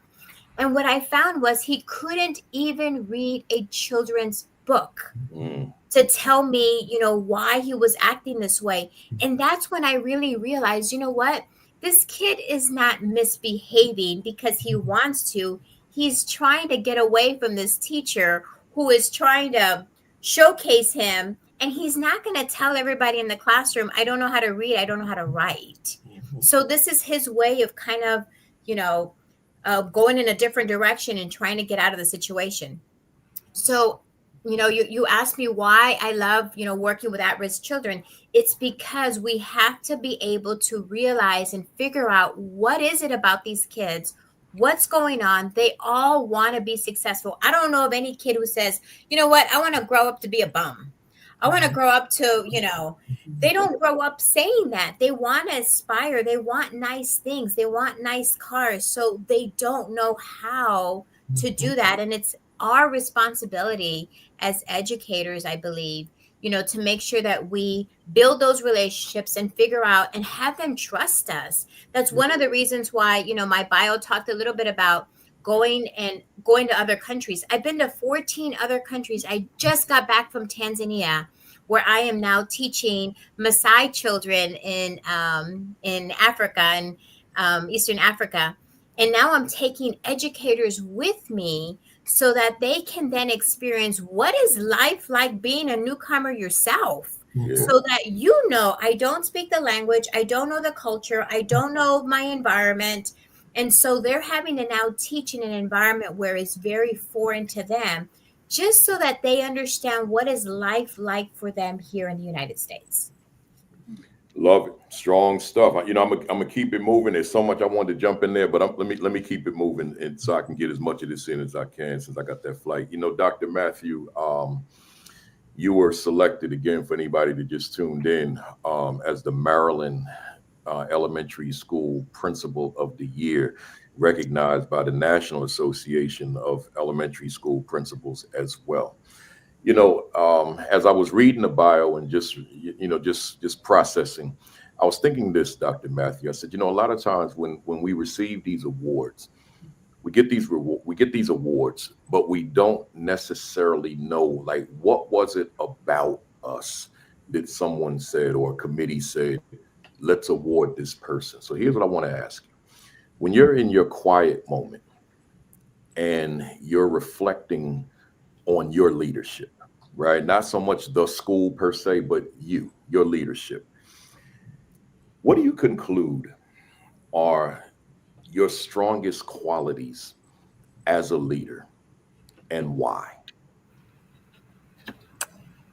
And what I found was he couldn't even read a children's book Mm. to tell me, why he was acting this way. And that's when I really realized, you know what? This kid is not misbehaving because he wants to. He's trying to get away from this teacher who is trying to showcase him. And he's not going to tell everybody in the classroom, I don't know how to read, I don't know how to write. So this is his way of kind of, you know, going in a different direction and trying to get out of the situation. So, you asked me why I love, working with at-risk children. It's because we have to be able to realize and figure out what is it about these kids, what's going on. They all want to be successful. I don't know of any kid who says, you know what, I want to grow up to be a bum. I want to grow up to, they don't grow up saying that. They want to aspire. They want nice things. They want nice cars. So they don't know how to do that. And it's our responsibility as educators, I believe, to make sure that we build those relationships and figure out and have them trust us. That's one of the reasons why, my bio talked a little bit about going to other countries. I've been to 14 other countries. I just got back from Tanzania, where I am now teaching Maasai children in Africa and Eastern Africa. And now I'm taking educators with me so that they can then experience what is life like being a newcomer yourself. Yeah. So that I don't speak the language, I don't know the culture, I don't know my environment. And so they're having to now teach in an environment where it's very foreign to them, just so that they understand what is life like for them here in the United States. Love it. Strong stuff. I'm gonna keep it moving. There's so much I wanted to jump in there, but let me keep it moving, and so I can get as much of this in as I can since I got that flight. Dr. Matthew, you were selected again for anybody that just tuned in as the Maryland Elementary School Principal of the Year, recognized by the National Association of Elementary School Principals as well. As I was reading the bio and just processing, I was thinking this, Dr. Matthew. I said, a lot of times when we receive these awards, we get these awards, but we don't necessarily know, like, what was it about us that someone said or a committee said, let's award this person. So here's what I want to ask you. When you're in your quiet moment and you're reflecting on your leadership, right? Not so much the school per se, but your leadership. What do you conclude are your strongest qualities as a leader, and why?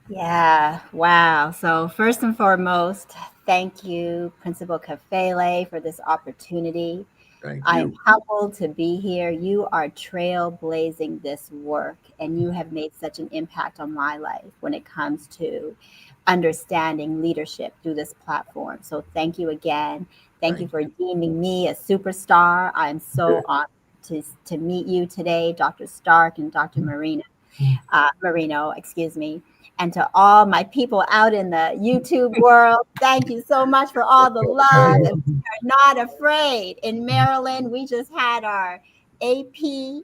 Yeah, wow. So first and foremost, thank you, Principal Kafele, for this opportunity. Thank I'm you. humbled to be here. You are trailblazing this work, and you have made such an impact on my life when it comes to understanding leadership through this platform. So thank you again. Thank you for deeming me a superstar. I'm so honored to meet you today, Dr. Stark and Dr. Moreno, excuse me. And to all my people out in the YouTube world, thank you so much for all the love. And we are not afraid. In Maryland, we just had our AP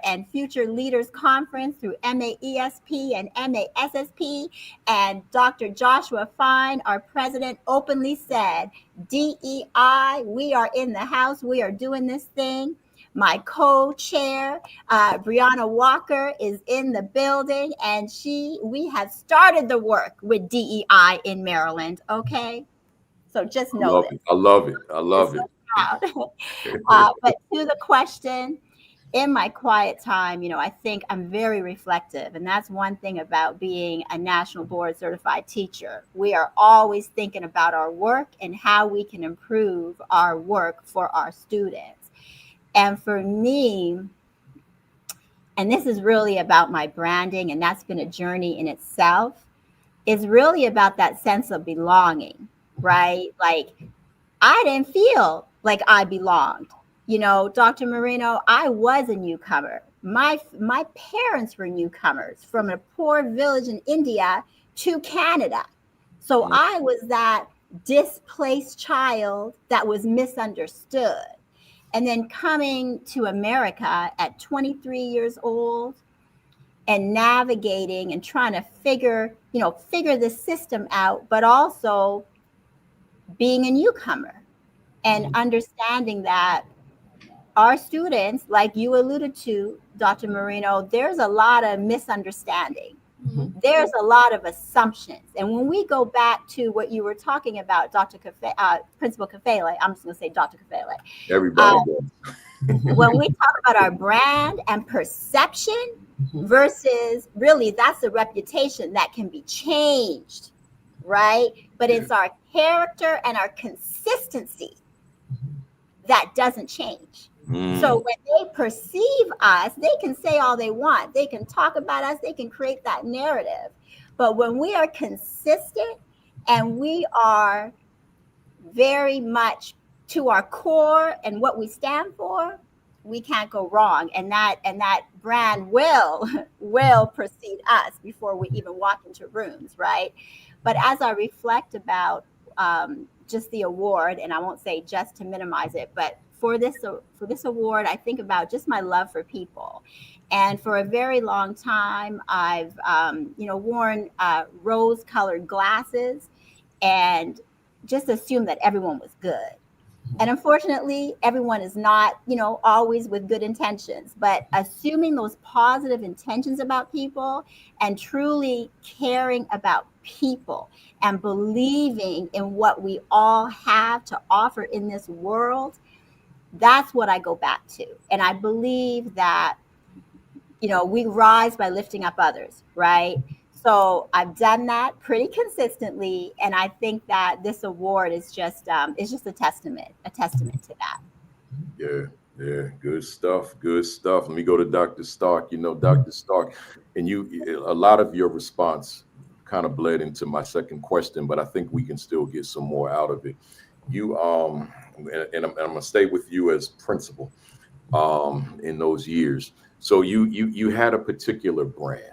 and Future Leaders Conference through MAESP and MASSP. And Dr. Joshua Fine, our president, openly said, DEI, we are in the house. We are doing this thing. My co-chair, Brianna Walker, is in the building, and we have started the work with DEI in Maryland. Okay, so just know this. I love it. I love it. But to the question, in my quiet time, I think I'm very reflective, and that's one thing about being a national board certified teacher. We are always thinking about our work and how we can improve our work for our students. And for me, and this is really about my branding, and that's been a journey in itself, is really about that sense of belonging, right? Like, I didn't feel like I belonged. You know, Dr. Moreno, I was a newcomer. My parents were newcomers from a poor village in India to Canada. So I was that displaced child that was misunderstood. And then coming to America at 23 years old and navigating and trying to figure the system out, but also being a newcomer and understanding that our students, like you alluded to, Dr. Moreno, there's a lot of misunderstanding. Mm-hmm. There's a lot of assumptions. And when we go back to what you were talking about, Principal Kafele, I'm just going to say Dr. Kafele. Everybody when we talk about our brand and perception versus really that's a reputation that can be changed, right? But it's our character and our consistency that doesn't change. So when they perceive us, they can say all they want. They can talk about us. They can create that narrative. But when we are consistent and we are very much to our core and what we stand for, we can't go wrong. And that brand will precede us before we even walk into rooms, right? But as I reflect about just the award, and I won't say just to minimize it, but for this award, I think about just my love for people. And for a very long time, I've worn rose-colored glasses and just assumed that everyone was good. And unfortunately, everyone is not, always with good intentions, but assuming those positive intentions about people and truly caring about people and believing in what we all have to offer in this world, that's what I go back to. And I believe that, we rise by lifting up others, right? So I've done that pretty consistently. And I think that this award is just a testament to that. Yeah. Good stuff. Let me go to Dr. Stark. Dr. Stark, and a lot of your response kind of bled into my second question, but I think we can still get some more out of it. You, and I'm gonna stay with you as principal, in those years. So you had a particular brand.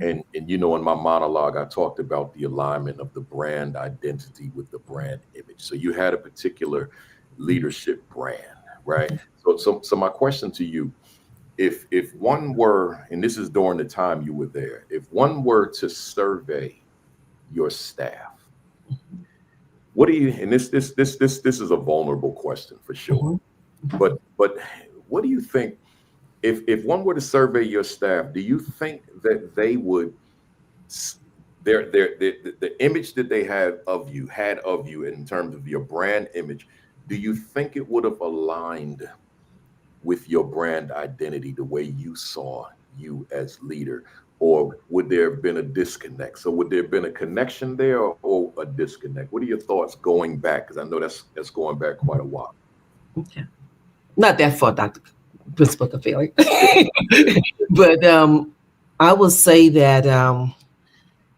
And in my monologue, I talked about the alignment of the brand identity with the brand image. So you had a particular leadership brand, right? So my question to you, if one were, and this is during the time you were there, if one were to survey your staff, what do you? And this is a vulnerable question for sure, but what do you think? If one were to survey your staff, do you think that they would, the image that they had of you in terms of your brand image, do you think it would have aligned with your brand identity the way you saw you as leader? Or would there have been a disconnect? So would there have been a connection there or a disconnect? What are your thoughts going back? Because I know that's going back quite a while. Okay. Not that far, Dr. Principal Kafele. But I will say that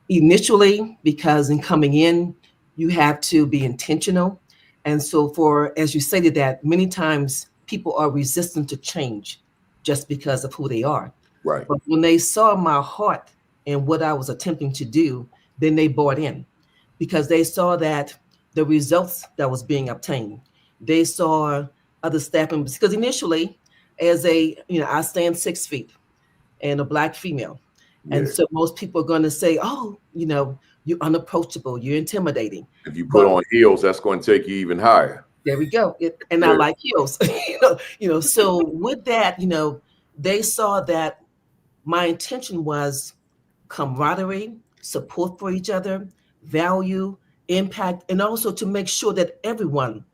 initially, because in coming in, you have to be intentional. And so as you stated that, many times people are resistant to change just because of who they are. Right. But when they saw my heart and what I was attempting to do, then they bought in because they saw that the results that was being obtained. They saw other staff members, because initially, as I stand 6 feet and a Black female. Yeah. And so most people are going to say, oh, you're unapproachable, you're intimidating. If you put on heels, that's going to take you even higher. There we go. I like heels. So with that, they saw that my intention was camaraderie, support for each other, value, impact, and also to make sure that everyone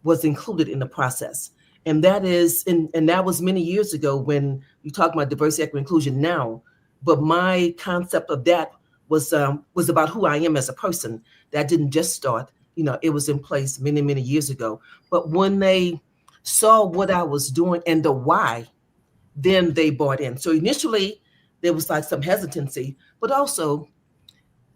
was included in the process. And that was many years ago when you talk about diversity, equity, inclusion now. But my concept of that was about who I am as a person. That didn't just start, it was in place many, many years ago. But when they saw what I was doing and the why, then they bought in. So initially there was like some hesitancy, but also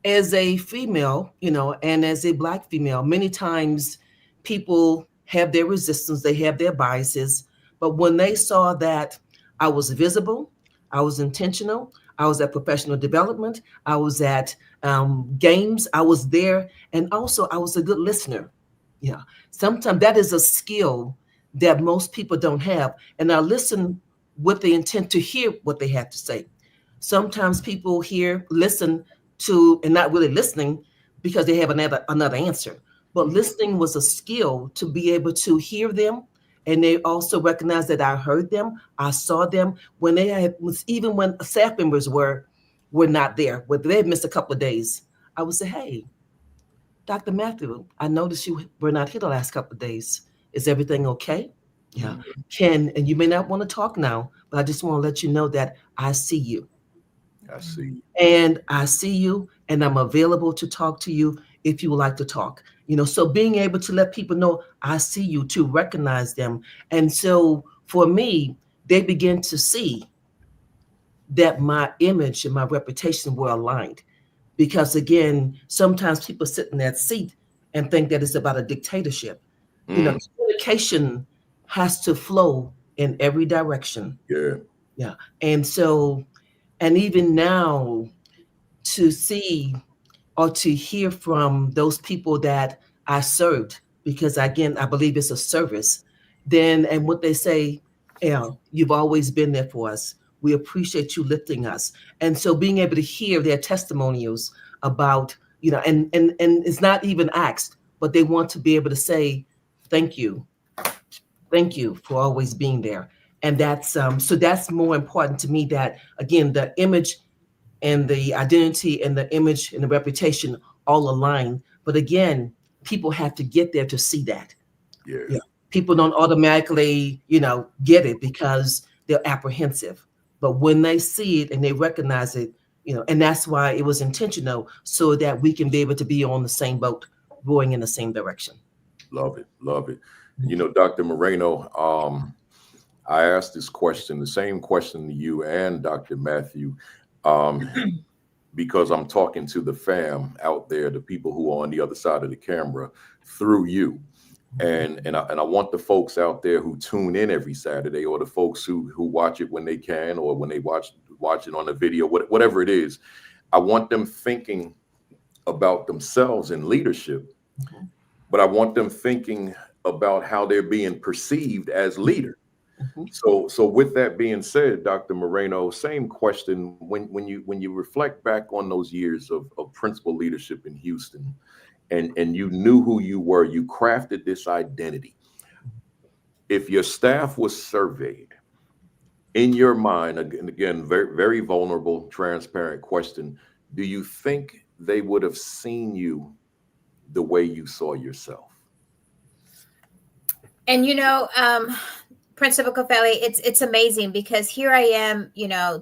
as a female, and as a Black female, many times people have their resistance, they have their biases. But when they saw that I was visible, I was intentional, I was at professional development, I was at games, I was there, and also I was a good listener. Yeah, sometimes that is a skill that most people don't have. And I listen with the intent to hear what they have to say. Sometimes people listen to, and not really listening because they have another answer. But listening was a skill to be able to hear them, and they also recognize that I heard them, I saw them when they even when staff members were not there, whether they had missed a couple of days. I would say, "Hey, Dr. Matthew, I noticed you were not here the last couple of days. Is everything okay?" Yeah. And you may not want to talk now, but I just want to let you know that I see you. I see. And I see you, and I'm available to talk to you if you would like to talk. So being able to let people know I see you, to recognize them. And so for me, they begin to see that my image and my reputation were aligned. Because again, sometimes people sit in that seat and think that it's about a dictatorship. Communication has to flow in every direction. Yeah. Yeah. And so, and even now, to see or to hear from those people that I served, because again, I believe it's a service, and what they say, yeah, you've always been there for us. We appreciate you lifting us. And so being able to hear their testimonials about, and it's not even asked, but they want to be able to say, thank you. Thank you for always being there. And that's more important to me, that again, the image and the identity and the image and the reputation all align. But again, people have to get there to see that. Yeah. Yeah. People don't automatically, get it because they're apprehensive. But when they see it and they recognize it, and that's why it was intentional, so that we can be able to be on the same boat, going in the same direction. Love it. Love it. Dr. Moreno, I asked this question, the same question to you and Dr. Matthew, because I'm talking to the fam out there, the people who are on the other side of the camera through you. And I want the folks out there who tune in every Saturday, or the folks who watch it when they can, or when they watch it on a video, whatever it is, I want them thinking about themselves in leadership, but I want them thinking about how they're being perceived as leader. So with that being said, Dr. Moreno, same question. When you reflect back on those years of principal leadership in Houston, and you knew who you were, you crafted this identity. If your staff was surveyed, in your mind, again, very, very vulnerable, transparent question, do you think they would have seen you the way you saw yourself? And Principal Kafele, it's amazing, because here I am,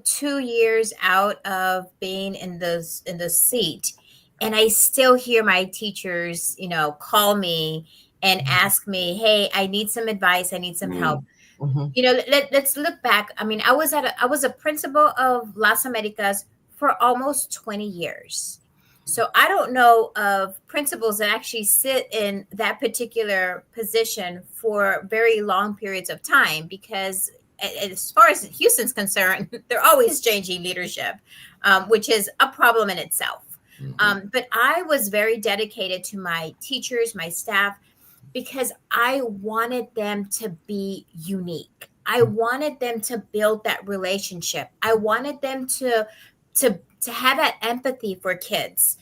2 years out of being in the seat, and I still hear my teachers, call me and ask me, "Hey, I need some advice. I need some help." Let's look back. I mean, I was a principal of Las Americas for almost 20 years. So I don't know of principals that actually sit in that particular position for very long periods of time, because as far as Houston's concerned, they're always changing leadership, which is a problem in itself. But I was very dedicated to my teachers, my staff, because I wanted them to be unique. I wanted them to build that relationship. I wanted them to have that empathy for kids.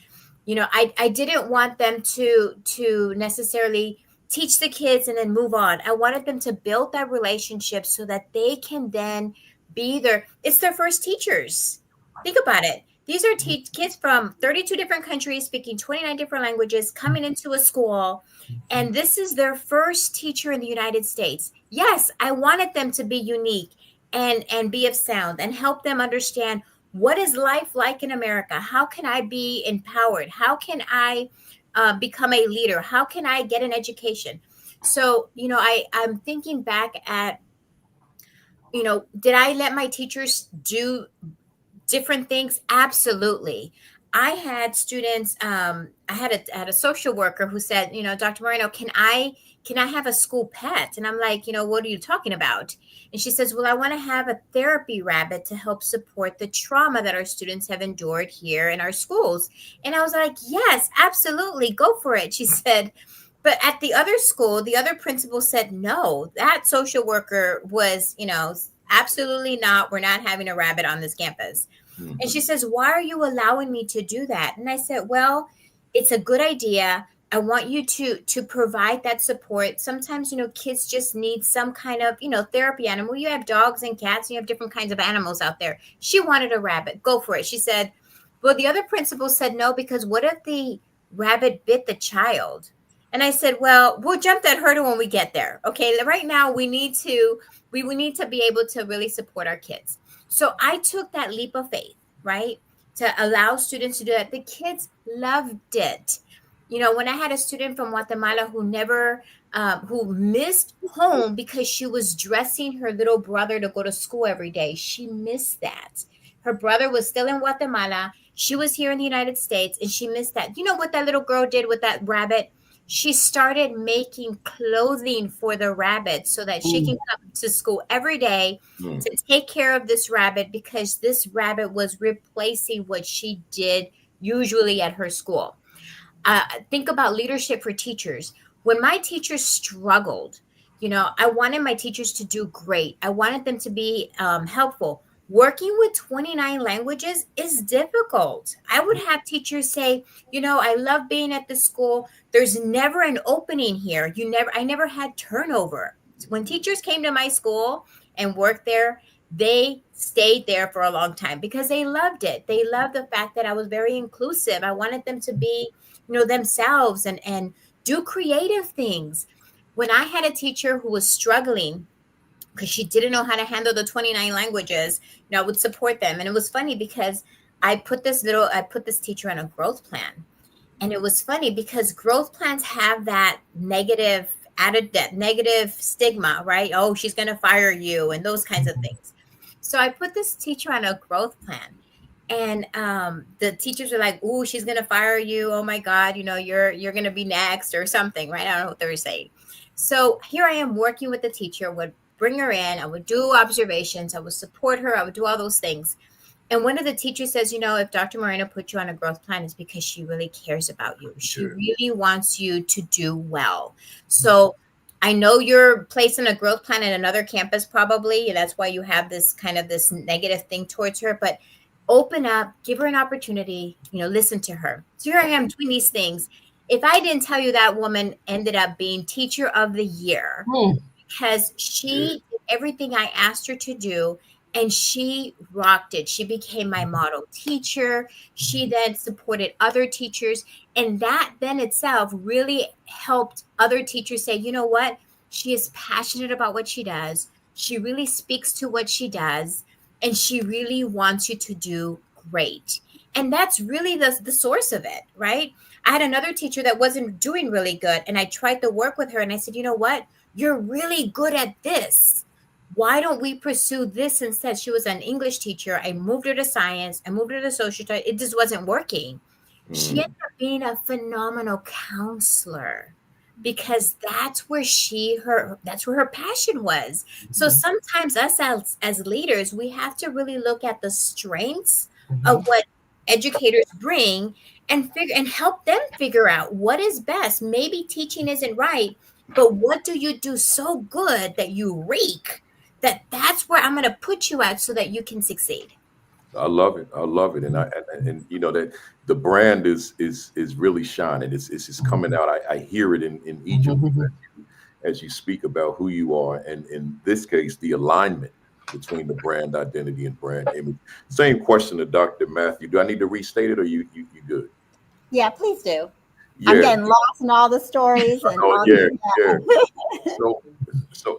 I didn't want them to necessarily teach the kids and then move on. I wanted them to build that relationship so that they can then be it's their first teachers. Think about it. These are kids from 32 different countries, speaking 29 different languages, coming into a school, and this is their first teacher in the United States. Yes, I wanted them to be unique and be of sound and help them understand, what is life like in America? How can I be empowered? How can I become a leader? How can I get an education? So, I'm thinking back at, did I let my teachers do different things? Absolutely. I had students, I had a social worker who said, Dr. Moreno, can I can I have a school pet? And I'm like, what are you talking about? And she says, well, I want to have a therapy rabbit to help support the trauma that our students have endured here in our schools. And I was like, yes, absolutely. Go for it. She said, but at the other school, the other principal said, no, that social worker was, absolutely not. We're not having a rabbit on this campus. Mhm. And she says, why are you allowing me to do that? And I said, well, it's a good idea. I want you to provide that support. Sometimes, kids just need some kind of, therapy animal. You have dogs and cats, and you have different kinds of animals out there. She wanted a rabbit. Go for it. She said, well, the other principal said no, because what if the rabbit bit the child? And I said, well, we'll jump that hurdle when we get there. Okay. Right now we need to be able to really support our kids. So I took that leap of faith, right? To allow students to do that. The kids loved it. When I had a student from Guatemala who missed home because she was dressing her little brother to go to school every day. She missed that. Her brother was still in Guatemala. She was here in the United States, and she missed that. You know what that little girl did with that rabbit? She started making clothing for the rabbit so that she can come to school every day to take care of this rabbit, because this rabbit was replacing what she did usually at her school. Think about leadership for teachers. When my teachers struggled, I wanted my teachers to do great. I wanted them to be helpful. Working with 29 languages is difficult. I would have teachers say, I love being at the school. There's never an opening here. I never had turnover. When teachers came to my school and worked there, they stayed there for a long time because they loved it. They loved the fact that I was very inclusive. I wanted them to be, themselves and do creative things. When I had a teacher who was struggling because she didn't know how to handle the 29 languages, I would support them. And it was funny because I put this teacher on a growth plan. And it was funny because growth plans have that negative stigma, right? Oh, she's going to fire you and those kinds of things. So I put this teacher on a growth plan. And the teachers were like, "Ooh, she's gonna fire you! Oh my God, you're gonna be next or something, right?" I don't know what they were saying. So here I am working with the teacher. Would bring her in. I would do observations. I would support her. I would do all those things. And one of the teachers says, if Dr. Moreno put you on a growth plan, it's because she really cares about you. She really wants you to do well. So I know you're placed in a growth plan at another campus, probably. That's why you have this negative thing towards her, but open up, give her an opportunity, listen to her. So here I am doing these things. If I didn't tell you, that woman ended up being teacher of the year because she did everything I asked her to do, and she rocked it. She became my model teacher. She then supported other teachers, and that then itself really helped other teachers say, you know what? She is passionate about what she does. She really speaks to what she does. And she really wants you to do great. And that's really the source of it, right? I had another teacher that wasn't doing really good. And I tried to work with her. And I said, you know what? You're really good at this. Why don't we pursue this instead? She was an English teacher. I moved her to science. I moved her to social studies. It just wasn't working. She ended up being a phenomenal counselor, because that's where her passion was. So sometimes us as leaders, we have to really look at the strengths of what educators bring and help them figure out what is best. Maybe teaching isn't right, but what do you do so good that you reek, that's where I'm going to put you at so that you can succeed. I love it. And that the brand is really shining. It's coming out. I hear it in each of you as you speak about who you are, and in this case, the alignment between the brand identity and brand image. Same question to Dr. Matthew. Do I need to restate it, or you good? Yeah, please do. Yeah. I'm getting lost in all the stories and all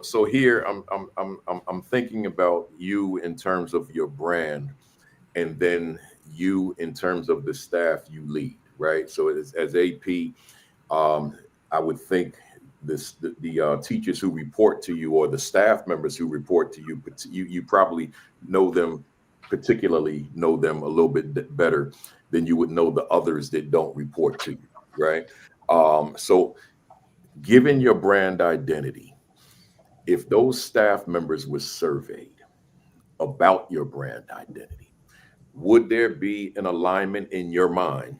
So here I'm thinking about you in terms of your brand, and then you in terms of the staff you lead, right? So as AP, I would think the teachers who report to you, or the staff members who report to you, but you probably particularly know them a little bit better than you would know the others that don't report to you, right? So Given your brand identity, if those staff members were surveyed about your brand identity, would there be an alignment in your mind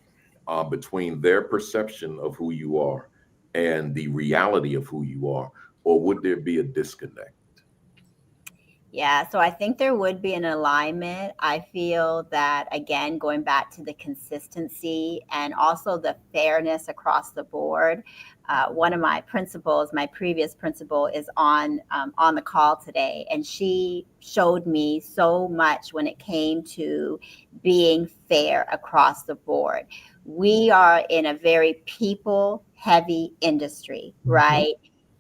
between their perception of who you are and the reality of who you are, or would there be a disconnect? Yeah, so I think there would be an alignment. I feel that, again, going back to the consistency and also the fairness across the board. One of my principals, my previous principal, is on the call today, and she showed me so much when it came to being fair across the board. We are in a very people-heavy industry, right?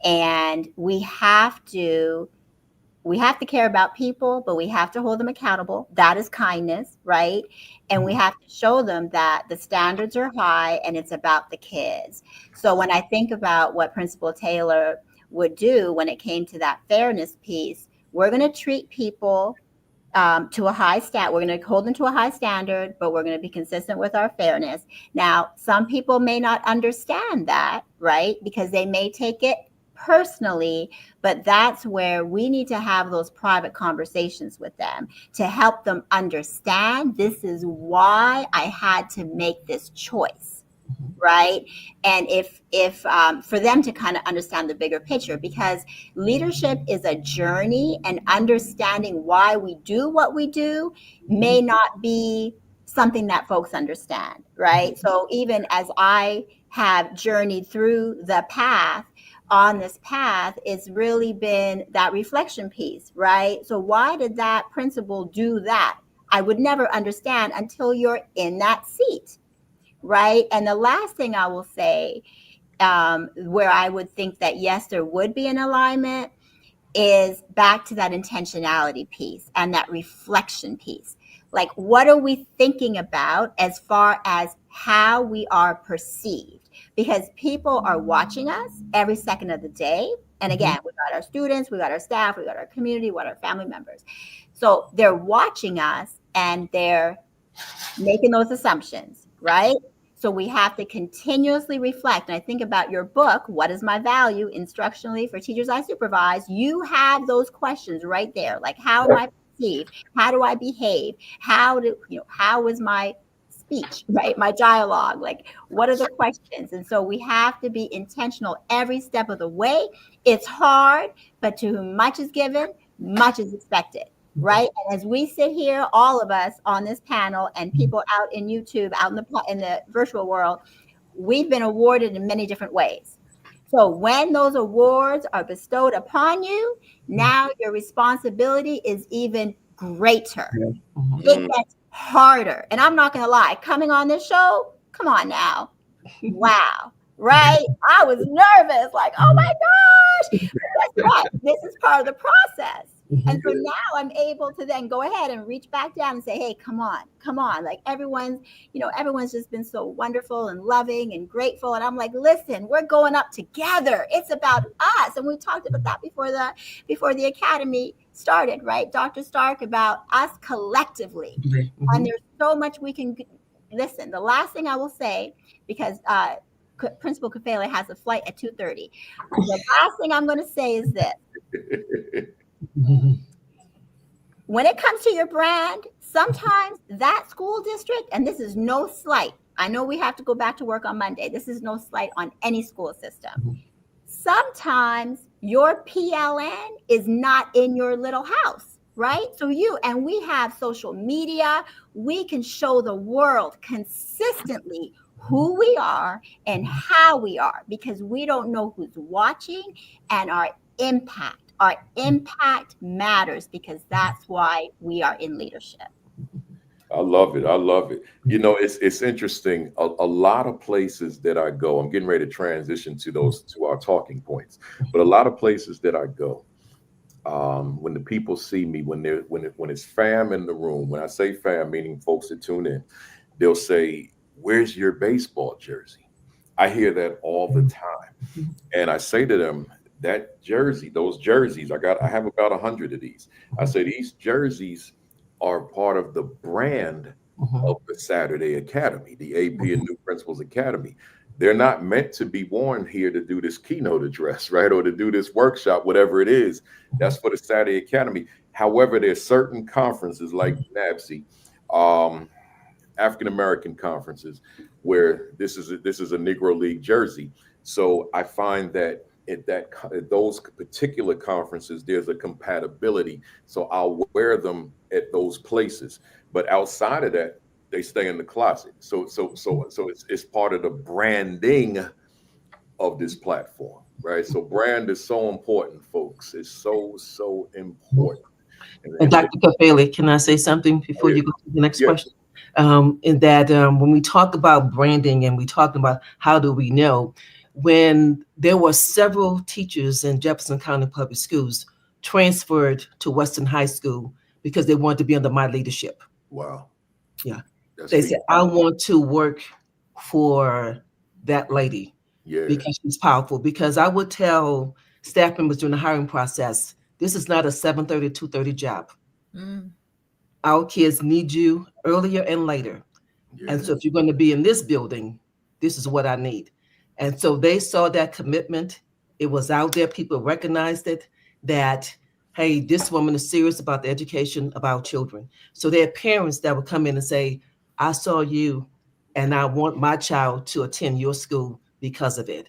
And we have to care about people, but we have to hold them accountable. That is kindness, right? And we have to show them that the standards are high and it's about the kids. So when I think about what Principal Taylor would do when it came to that fairness piece, we're going to treat people to a high stat. We're going to hold them to a high standard, but we're going to be consistent with our fairness. Now, some people may not understand that, right? Because they may take it personally, but that's where we need to have those private conversations with them to help them understand this is why I had to make this choice, right? And if for them to kind of understand the bigger picture, because leadership is a journey, and understanding why we do what we do may not be something that folks understand, right? So even as I have journeyed through the path, on this path, it's really been that reflection piece, right? So why did that principal do that? I would never understand until you're in that seat, right? And the last thing I will say, where I would think that yes, there would be an alignment, is back to that intentionality piece and that reflection piece. Like, what are we thinking about as far as how we are perceived? Because people are watching us every second of the day. And again, we got our students, we got our staff, we got our community, we got our family members. So they're watching us and they're making those assumptions, right? So we have to continuously reflect. And I think about your book, What is My Value? Instructionally for Teachers I Supervise. You have those questions right there. Like, how am I perceived? How do I behave? How is my speech, right? My dialogue, like, what are the questions? And so we have to be intentional every step of the way. It's hard, but to whom much is given, much is expected. Right. And as we sit here, all of us on this panel and people out in YouTube, out in the virtual world, we've been awarded in many different ways. So when those awards are bestowed upon you, now your responsibility is even greater. It gets harder. And I'm not going to lie, coming on this show, come on now. Wow. Right. I was nervous, like, oh my gosh. But guess what? This is part of the process. And so now I'm able to then go ahead and reach back down and say, hey, come on. Like, everyone's just been so wonderful and loving and grateful. And I'm like, listen, we're going up together. It's about us. And we talked about that before the academy started, right? Dr. Stark, about us collectively. And there's so much we can listen. The last thing I will say, because Principal Kafele has a flight at 2:30. The last thing I'm going to say is this. When it comes to your brand, sometimes that school district, and this is no slight, I know we have to go back to work on Monday. This is no slight on any school system. Sometimes your PLN is not in your little house, right? So we have social media. We can show the world consistently who we are and how we are, because we don't know who's watching, and our impact matters, because that's why we are in leadership. I love it. I love it. You know, it's interesting. A lot of places that I go, I'm getting ready to transition to our talking points, but a lot of places that I go, when the people see me, when it's fam in the room, when I say fam, meaning folks that tune in, they'll say, where's your baseball jersey? I hear that all the time. And I say to them, those jerseys, I have about 100 of these. I say, these jerseys are part of the brand of the Saturday Academy, the AP and New Principals Academy. They're not meant to be worn here to do this keynote address, right? Or to do this workshop, whatever it is. That's for the Saturday Academy. However, there's certain conferences like NABC, African American conferences, where this is a Negro League jersey. So I find that at those particular conferences, there's a compatibility. So I'll wear them at those places. But outside of that, they stay in the closet. So it's part of the branding of this platform, right? So brand is so important, folks. It's so important. And Dr. Kafele, can I say something before you go to the next question? In that when we talk about branding and we talk about how do we know, when there were several teachers in Jefferson County Public Schools transferred to Western High School because they wanted to be under my leadership. Wow. Yeah. They said, I want to work for that lady because she's powerful. Because I would tell staff members during the hiring process, this is not a 7:30 to 2:30 job. Our kids need you earlier and later. And so if you're going to be in this building, this is what I need. And so they saw that commitment. It was out there. People recognized it, that, hey, this woman is serious about the education of our children. So there are parents that would come in and say, I saw you and I want my child to attend your school because of it.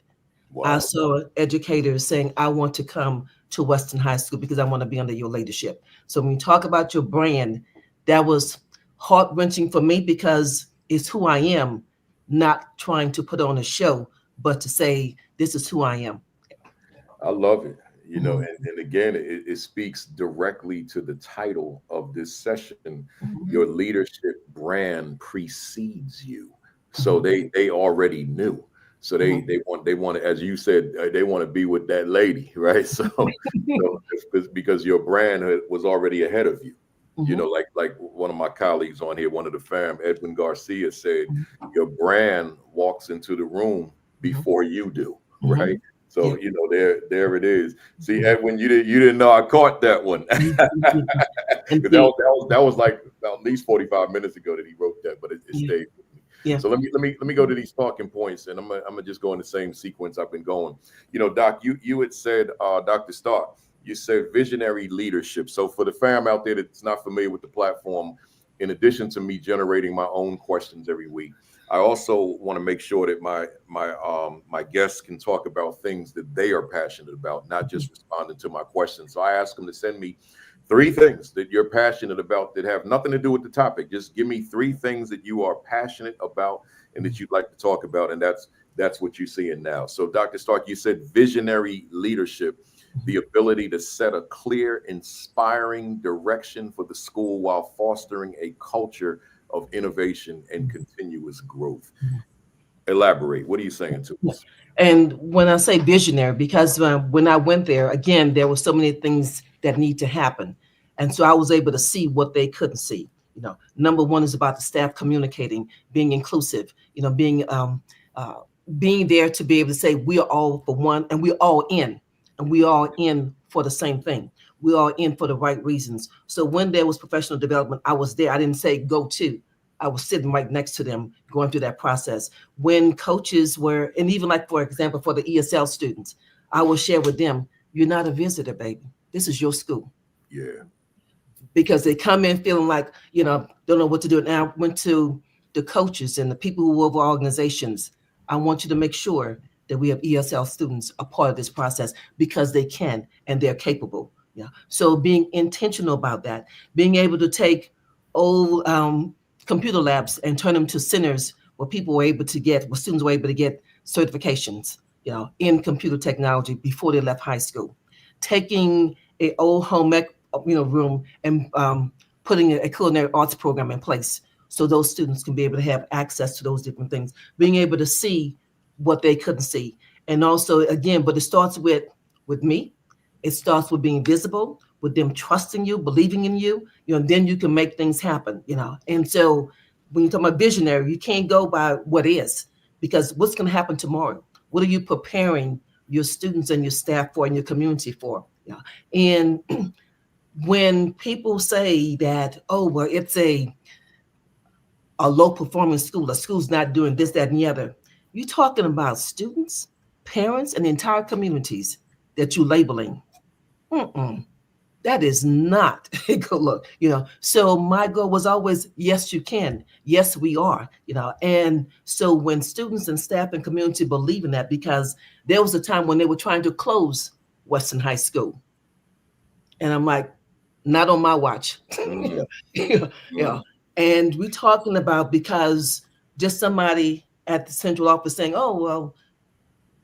Wow. I saw educators saying, I want to come to Western High School because I want to be under your leadership. So when you talk about your brand, that was heart-wrenching for me because it's who I am, not trying to put on a show, but to say, this is who I am. I love it. You know, and again, it speaks directly to the title of this session. Your leadership brand precedes you. So they already knew. So they want to, as you said, they want to be with that lady, right? So because your brand was already ahead of you. You know, like one of my colleagues on here, one of the fam, Edwin Garcia, said, your brand walks into the room before you do, right? So you know, there it is. See, Edwin, you didn't know I caught that one. that was like at least 45 minutes ago that he wrote that, but it stayed with me. Yeah. So let me go to these talking points, and I'm gonna just go in the same sequence I've been going. You know, Doc, you had said, Dr. Stark, you said visionary leadership. So for the fam out there that's not familiar with the platform, in addition to me generating my own questions every week, I also want to make sure that my guests can talk about things that they are passionate about, not just responding to my questions. So I ask them to send me 3 things that you're passionate about that have nothing to do with the topic. Just give me 3 things that you are passionate about and that you'd like to talk about. And that's what you're seeing now. So Dr. Stark, you said visionary leadership, the ability to set a clear, inspiring direction for the school while fostering a culture of innovation and continuous growth. Elaborate. What are you saying to us? And when I say visionary, because when I went there, again, there were so many things that need to happen. And so I was able to see what they couldn't see. You know, number one is about the staff communicating, being inclusive, you know, being there to be able to say we are all for one and we're all in, and we are in for the same thing. We are in for the right reasons. So when there was professional development, I was there. I didn't say go to. I was sitting right next to them going through that process. When coaches were, and even like, for example, for the ESL students, I will share with them, you're not a visitor, baby. This is your school. Yeah. Because they come in feeling like, you know, don't know what to do. And I went to the coaches and the people who were over organizations. I want you to make sure that we have ESL students a part of this process because they can and they're capable. Yeah. So being intentional about that, being able to take old computer labs and turn them to centers where students were able to get certifications, you know, in computer technology before they left high school. Taking an old home ec, room and putting a culinary arts program in place so those students can be able to have access to those different things, being able to see what they couldn't see. And also, again, but it starts with me. It starts with being visible, with them trusting you, believing in you, and then you can make things happen, you know. And so when you talk about visionary, you can't go by what is, because what's going to happen tomorrow? What are you preparing your students and your staff for and your community for? Yeah. And when people say that, oh, well, it's a low performing school, a school's not doing this, that, and the other, You're talking about students, parents, and entire communities that you're labeling. Mm-mm. That is not a good look, So my goal was always, yes, you can. Yes, we are, And so when students and staff and community believe in that, because there was a time when they were trying to close Western High School. And I'm like, not on my watch. Yeah. And we're talking about, because just somebody at the central office saying, oh, well,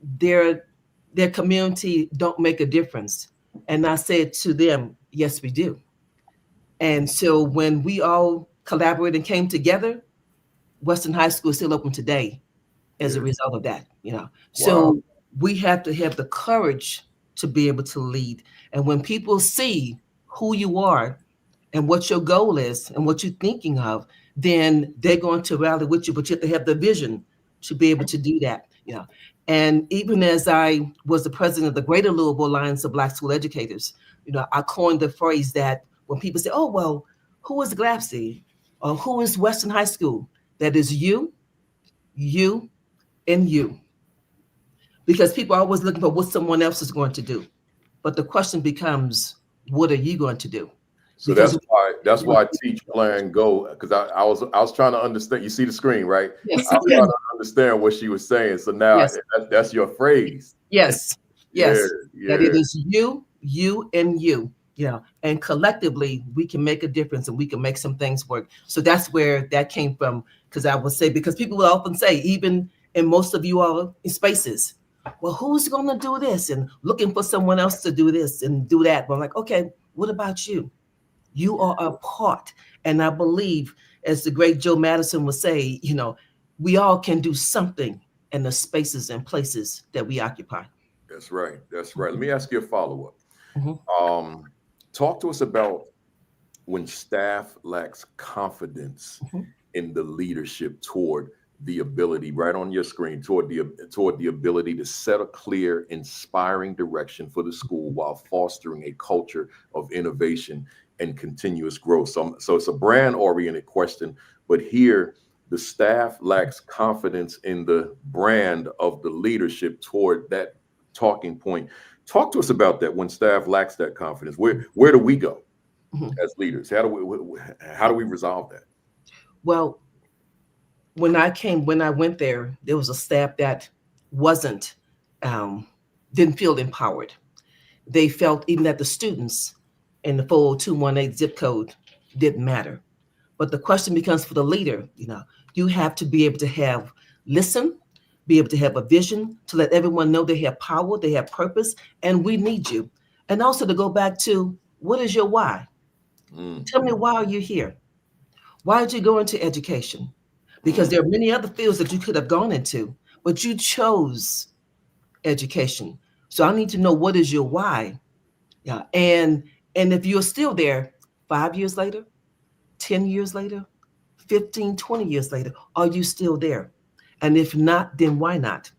their community don't make a difference. And I said to them, yes, we do. And so when we all collaborated and came together, Western High School is still open today as a result of that, So we have to have the courage to be able to lead. And when people see who you are and what your goal is and what you're thinking of, then they're going to rally with you, but you have to have the vision to be able to do that, And even as I was the president of the Greater Louisville Alliance of Black School Educators, I coined the phrase that when people say, oh, well, who is GLAPSI or who is Western High School? That is you, and you. Because people are always looking for what someone else is going to do. But the question becomes, what are you going to do? So that's why teach, plan, go. Because I was trying to understand. You see the screen, right? Yes. I was trying to understand what she was saying. So now that's your phrase. Yes. Yeah. That it is you, and you. And collectively we can make a difference and we can make some things work. So that's where that came from. Because I would say, because people will often say, even in most of you all in spaces, well, who's going to do this? And looking for someone else to do this and do that. But I'm like, okay, what about you? You are a part. And I believe, as the great Joe Madison would say, we all can do something in the spaces and places that we occupy. That's right. Let me ask you a follow-up. Mm-hmm. Talk to us about when staff lacks confidence in the leadership toward the ability, right on your screen, toward the ability to set a clear, inspiring direction for the school while fostering a culture of innovation and continuous growth. So it's a brand-oriented question, but here the staff lacks confidence in the brand of the leadership toward that talking point. Talk to us about that. When staff lacks that confidence, where do we go as leaders? How do we resolve that? Well, when I went there was a staff that wasn't, didn't feel empowered. They felt even that the students in the 40218 zip code didn't matter. But the question becomes for the leader, you have to be able to listen, be able to have a vision, to let everyone know they have power, they have purpose, and we need you. And also to go back to, what is your why? Tell me, why are you here? Why did you go into education? Because there are many other fields that you could have gone into, but you chose education. So I need to know, what is your why? Yeah. And if you're still there 5 years later, 10 years later, 15, 20 years later, are you still there? And if not, then why not?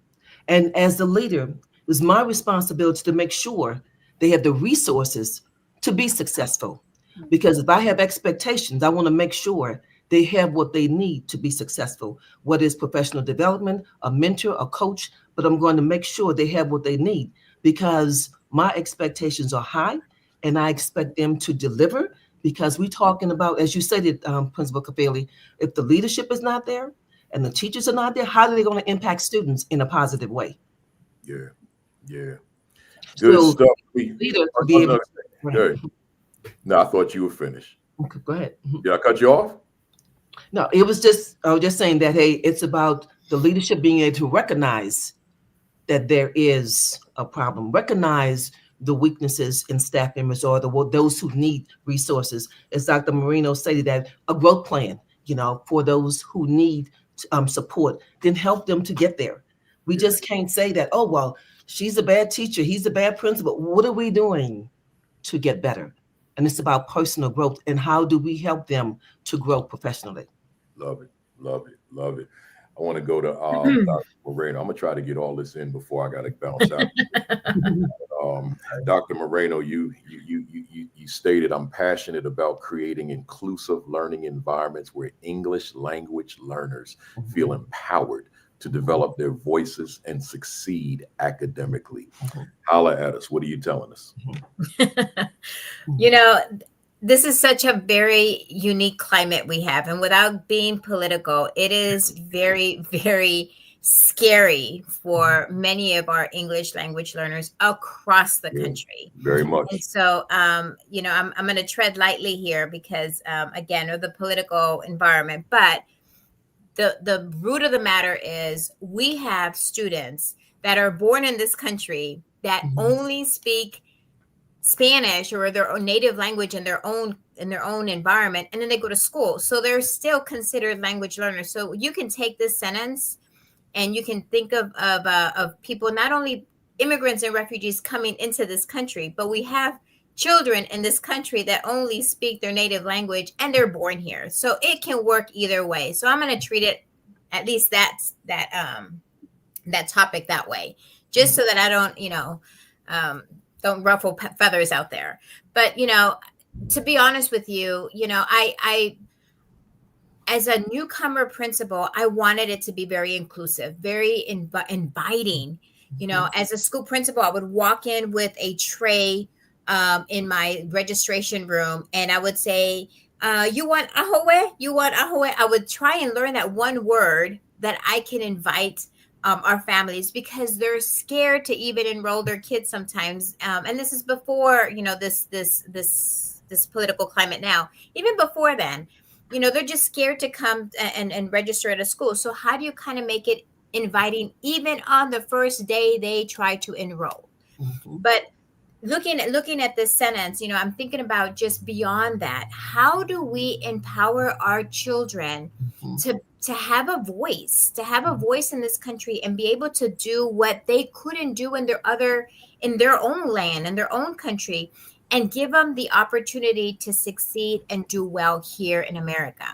And as the leader, it was my responsibility to make sure they have the resources to be successful. Because if I have expectations, I want to make sure they have what they need to be successful, whether it's professional development, a mentor, a coach, but I'm going to make sure they have what they need, because my expectations are high and I expect them to deliver. Because we're talking about, as you said it, Principal Kafele, if the leadership is not there and the teachers are not there, how are they going to impact students in a positive way? Yeah. Good stuff. Leader to be able Good. No, I thought you were finished. Okay, go ahead. Did I cut you off? No, I was just saying that, hey, it's about the leadership being able to recognize that there is a problem, recognize the weaknesses in staff members or those who need resources. As Dr. Moreno stated, that a growth plan, for those who need support, then help them to get there. We just can't say that, oh, well, she's a bad teacher, he's a bad principal. What are we doing to get better? And it's about personal growth, and how do we help them to grow professionally? Love it. I want to go to Dr. Moreno. I'm gonna try to get all this in before I got to bounce out. Dr. Moreno, you stated, I'm passionate about creating inclusive learning environments where English language learners feel empowered to develop their voices and succeed academically. Holla at us. What are you telling us? You know, this is such a very unique climate we have. And without being political, it is very, very scary for many of our English language learners across the country. Very much. And so, you know, I'm going to tread lightly here because, again, of the political environment. But the root of the matter is we have students that are born in this country that only speak Spanish or their own native language in their own environment, and then they go to school, so they're still considered language learners. So you can take this sentence and you can think of people, not only immigrants and refugees coming into this country, but we have children in this country that only speak their native language and they're born here. So it can work either way. So I'm going to treat it, at least that topic that way, just so that I don't, you know, don't ruffle feathers out there. But, you know, to be honest with you, you know, I as a newcomer principal, I wanted it to be very inclusive, very inviting. You know, as a school principal, I would walk in with a tray in my registration room, and I would say, you want ahoe? You want ahoe? I would try and learn that one word that I can invite our families, because they're scared to even enroll their kids sometimes. And this is before, you know, this political climate now. Even before then, you know, they're just scared to come and register at a school. So how do you kind of make it inviting even on the first day they try to enroll? But looking at this sentence, you know, I'm thinking about just beyond that. How do we empower our children to have a voice, in this country and be able to do what they couldn't do in their own land, in their own country, and give them the opportunity to succeed and do well here in America?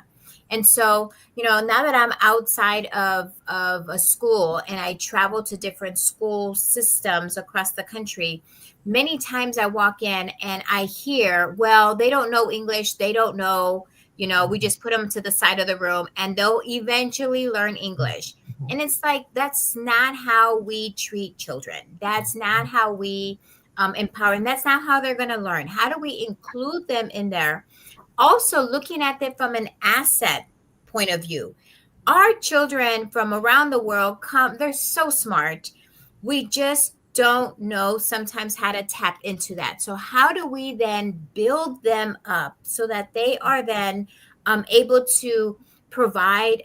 And so, you know, now that I'm outside of a school and I travel to different school systems across the country, many times I walk in and I hear, well, they don't know English. They don't know, you know, we just put them to the side of the room and they'll eventually learn English. And it's like, that's not how we treat children. That's not how we empower. And that's not how they're going to learn. How do we include them in there? Also looking at it from an asset point of view. Our children from around the world they're so smart. We just don't know sometimes how to tap into that. So how do we then build them up so that they are then able to provide,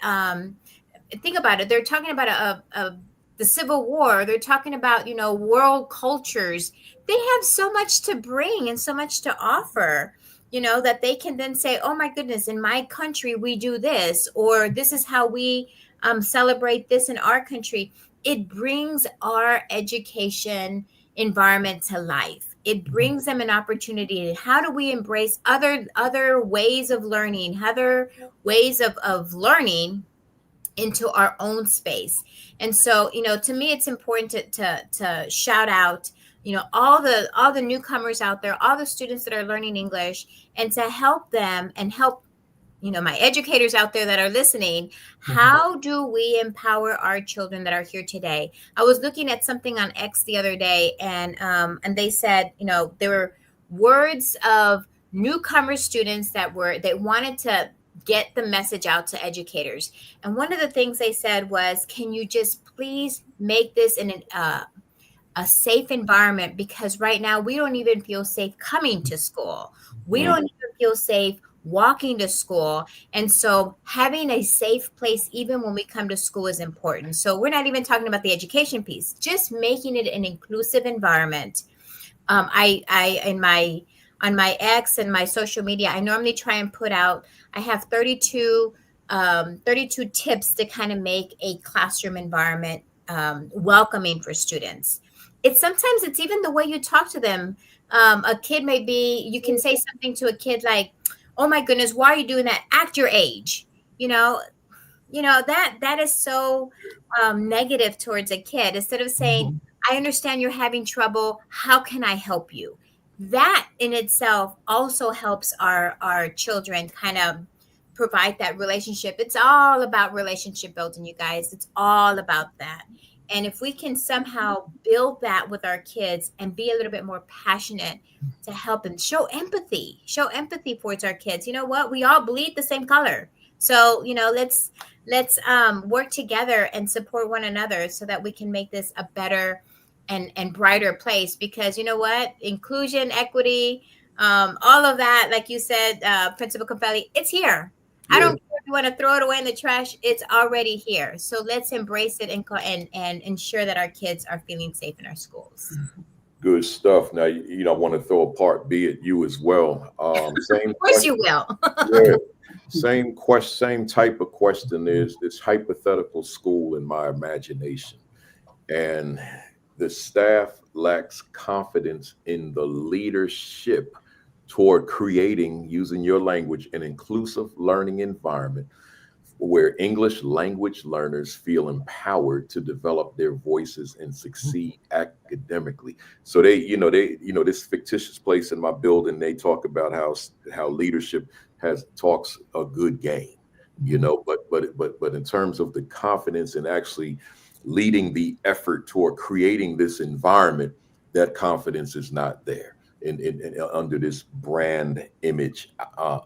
think about it, they're talking about the Civil War, they're talking about, you know, world cultures. They have so much to bring and so much to offer, you know, that they can then say, oh my goodness, in my country, we do this, or this is how we celebrate this in our country. It brings our education environment to life. It brings them an opportunity. How do we embrace other ways of learning, other ways of learning into our own space? And so, you know, to me, it's important to shout out, you know, all the newcomers out there, all the students that are learning English, and to help them and help, you know, my educators out there that are listening. How do we empower our children that are here today? I was looking at something on X the other day, and they said, you know, there were words of newcomer students that wanted to get the message out to educators. And one of the things they said was, can you just please make this in a safe environment? Because right now we don't even feel safe coming to school. We don't even feel safe walking to school. And so having a safe place, even when we come to school, is important. So we're not even talking about the education piece, just making it an inclusive environment. On my X and my social media, I normally try and put out, I have 32 tips to kind of make a classroom environment welcoming for students. Sometimes it's even the way you talk to them. A kid you can say something to a kid like, oh my goodness, why are you doing that? Act your age. You know, that is so negative towards a kid. Instead of saying, I understand you're having trouble. How can I help you? That in itself also helps our children kind of provide that relationship. It's all about relationship building, you guys. It's all about that. And if we can somehow build that with our kids and be a little bit more passionate to help and show empathy towards our kids. You know what? We all bleed the same color. So, let's work together and support one another so that we can make this a better and brighter place. Because you know what? Inclusion, equity, all of that, like you said, Principal Kafele, it's here. I don't care if you want to throw it away in the trash. It's already here. So let's embrace it and ensure that our kids are feeling safe in our schools. Good stuff. Now, I want to throw a part B at you as well. Same Of course you will. Yeah. Same question, same type of question. Is this hypothetical school in my imagination, and the staff lacks confidence in the leadership toward creating, using your language, an inclusive learning environment where English language learners feel empowered to develop their voices and succeed academically. So this fictitious place in my building, they talk about how leadership talks a good game, but in terms of the confidence and actually leading the effort toward creating this environment, that confidence is not there in under this brand image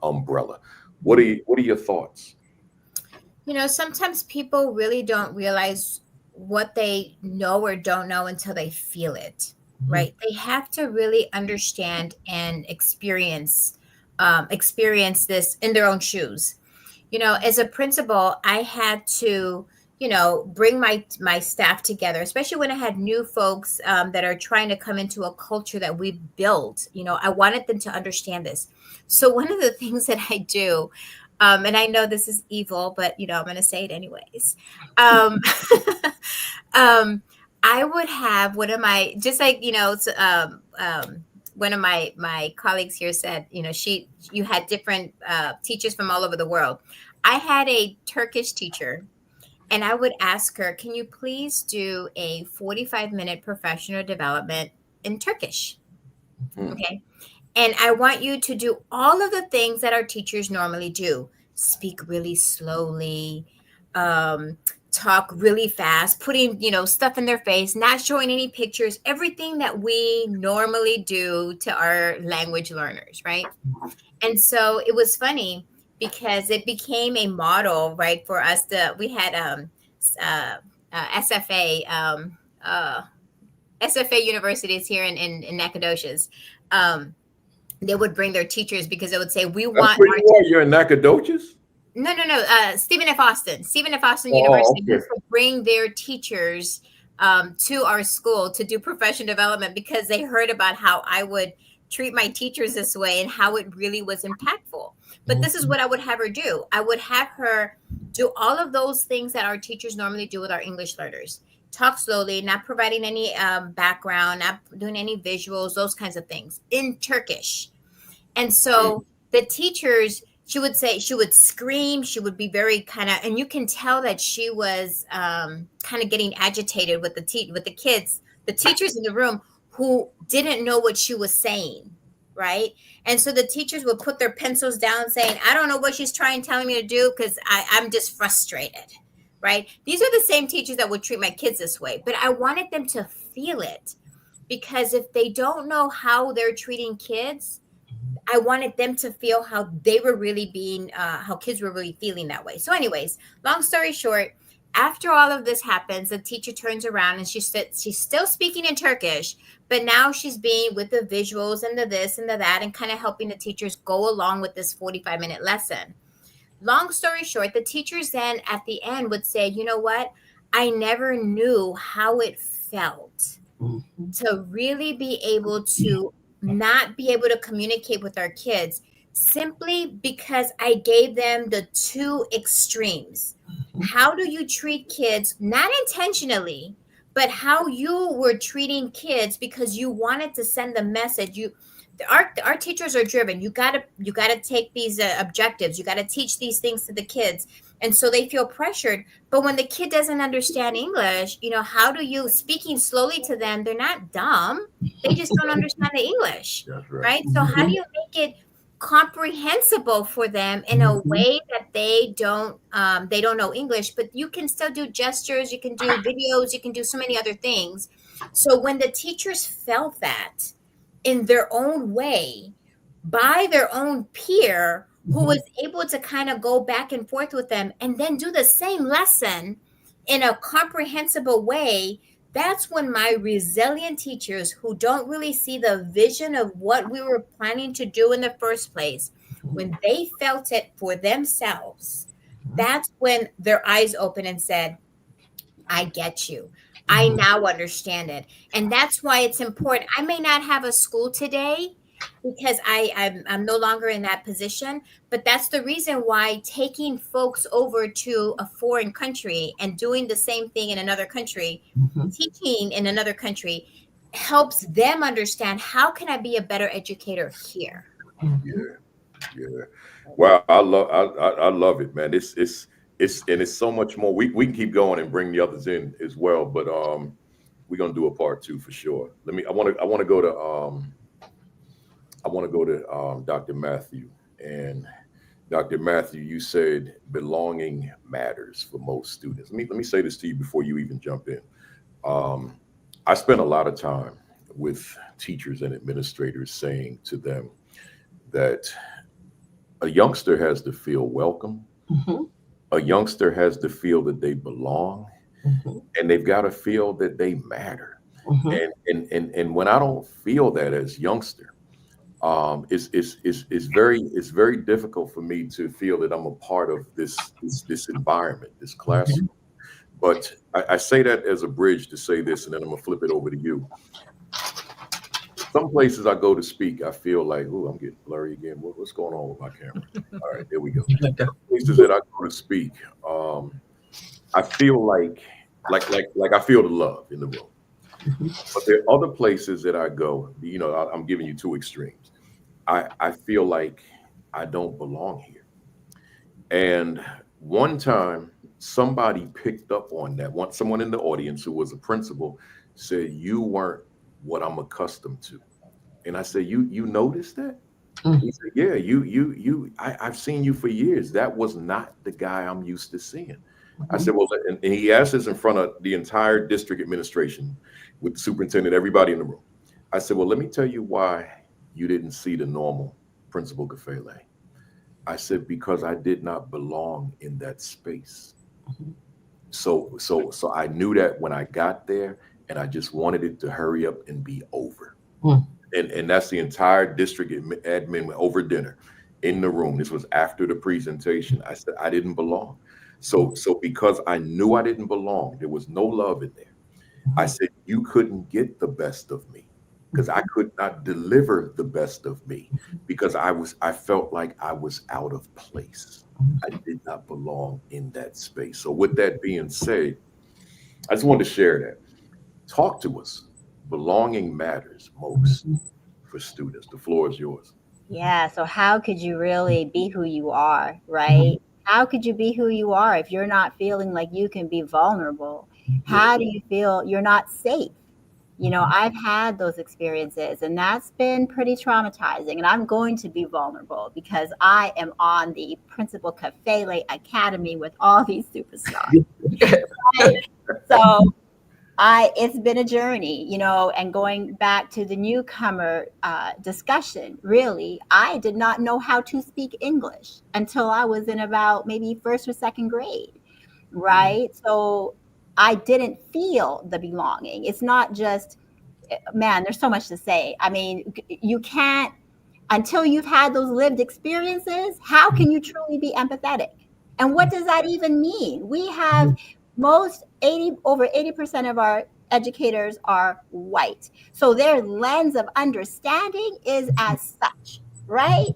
umbrella. What are your thoughts? Sometimes people really don't realize what they know or don't know until they feel it, right? They have to really understand and experience this in their own shoes. As a principal, I had to, bring my staff together, especially when I had new folks that are trying to come into a culture that we built. I wanted them to understand this. So one of the things that I do, and I know this is evil, but I'm going to say it anyways. I would have one of my, just like one of my colleagues here said, you had different teachers from all over the world. I had a Turkish teacher, and I would ask her, "Can you please do a 45-minute professional development in Turkish?" Okay. And I want you to do all of the things that our teachers normally do. Speak really slowly, talk really fast, putting, stuff in their face, not showing any pictures, everything that we normally do to our language learners, right? And so it was funny because it became a model, right, for us we had SFA universities here in Nacogdoches. They would bring their teachers because they would say, "We want." Where you are? You're in Nacogdoches? No. Stephen F. Austin University would bring their teachers to our school to do professional development because they heard about how I would treat my teachers this way and how it really was impactful. But this is what I would have her do. I would have her do all of those things that our teachers normally do with our English learners. Talk slowly, not providing any background, not doing any visuals, those kinds of things in Turkish. And so the teachers, she would scream, she would be very and you can tell that she was kind of getting agitated with the kids, the teachers in the room who didn't know what she was saying, right? And so the teachers would put their pencils down saying, "I don't know what she's telling me to do because I'm just frustrated." Right? These are the same teachers that would treat my kids this way, but I wanted them to feel it because if they don't know how they're treating kids, I wanted them to feel how they were really being, how kids were really feeling that way. So anyways, long story short, after all of this happens, the teacher turns around and she's still speaking in Turkish, but now she's being with the visuals and the this and the that and kind of helping the teachers go along with this 45-minute lesson. Long story short, the teachers then at the end would say, "You know what? I never knew how it felt to really be able to not be able to communicate with our kids simply because I gave them the two extremes. How do you treat kids, not intentionally, but how you were treating kids because you wanted to send the message. Our teachers are driven. You gotta take these objectives. You gotta teach these things to the kids, and so they feel pressured. But when the kid doesn't understand English, how do you speaking slowly to them? They're not dumb. They just don't understand the English, right? So how do you make it comprehensible for them in a way that they don't know English, but you can still do gestures, you can do videos, you can do so many other things. So when the teachers felt that in their own way by their own peer who was able to kind of go back and forth with them and then do the same lesson in a comprehensible way, that's when my resilient teachers who don't really see the vision of what we were planning to do in the first place, when they felt it for themselves, that's when their eyes opened and said, I get you. I now understand it. And that's why it's important. I may not have a school today because I'm no longer in that position, but that's the reason why taking folks over to a foreign country and doing the same thing in another country, teaching in another country, helps them understand, how can I be a better educator here? Yeah. Wow, I love it, man. It's and it's so much more. We can keep going and bring the others in as well, but we're gonna do a part 2 for sure. I want to go to Dr. Matthew. And Dr. Matthew, you said belonging matters for most students. Let me say this to you before you even jump in. I spent a lot of time with teachers and administrators saying to them that a youngster has to feel welcome. A youngster has to feel that they belong, and they've got to feel that they matter. And when I don't feel that as youngster, it's very difficult for me to feel that I'm a part of this environment, this classroom. But I say that as a bridge to say this, and then I'm gonna flip it over to you. Some places I go to speak, I feel like, oh, I'm getting blurry again. What's going on with my camera? All right, there we go. Places that I go to speak, I feel like I feel the love in the room. But there are other places that I go, I'm giving you 2 extremes. I feel like I don't belong here. And one time, somebody picked up on that. Someone in the audience who was a principal said, you weren't what I'm accustomed to. And I said, you noticed that? He said, yeah, I've seen you for years. That was not the guy I'm used to seeing. I said, well, and he asked this in front of the entire district administration with the superintendent, everybody in the room. I said, well, let me tell you why you didn't see the normal Principal Kafele. I said, because I did not belong in that space. So I knew that when I got there, and I just wanted it to hurry up and be over. And that's the entire district admin went over dinner in the room. This was after the presentation. I said, I didn't belong. So because I knew I didn't belong, there was no love in there. I said, you couldn't get the best of me because I could not deliver the best of me because I felt like I was out of place. I did not belong in that space. So with that being said, I just wanted to share that. Talk to us. Belonging matters most for students. The floor is yours. Yeah. So how could you really be who you are, right? How could you be who you are if you're not feeling like you can be vulnerable? How do you feel you're not safe? I've had those experiences, and that's been pretty traumatizing. And I'm going to be vulnerable because I am on the Principal Kafele Academy with all these superstars. Right? So it's been a journey, and going back to the newcomer discussion, really, I did not know how to speak English until I was in about maybe 1st or 2nd grade, right? So I didn't feel the belonging. It's not just, man, there's so much to say. I mean, you can't, until you've had those lived experiences, how can you truly be empathetic? And what does that even mean? We have over 80% of our educators are white. So their lens of understanding is as such, right?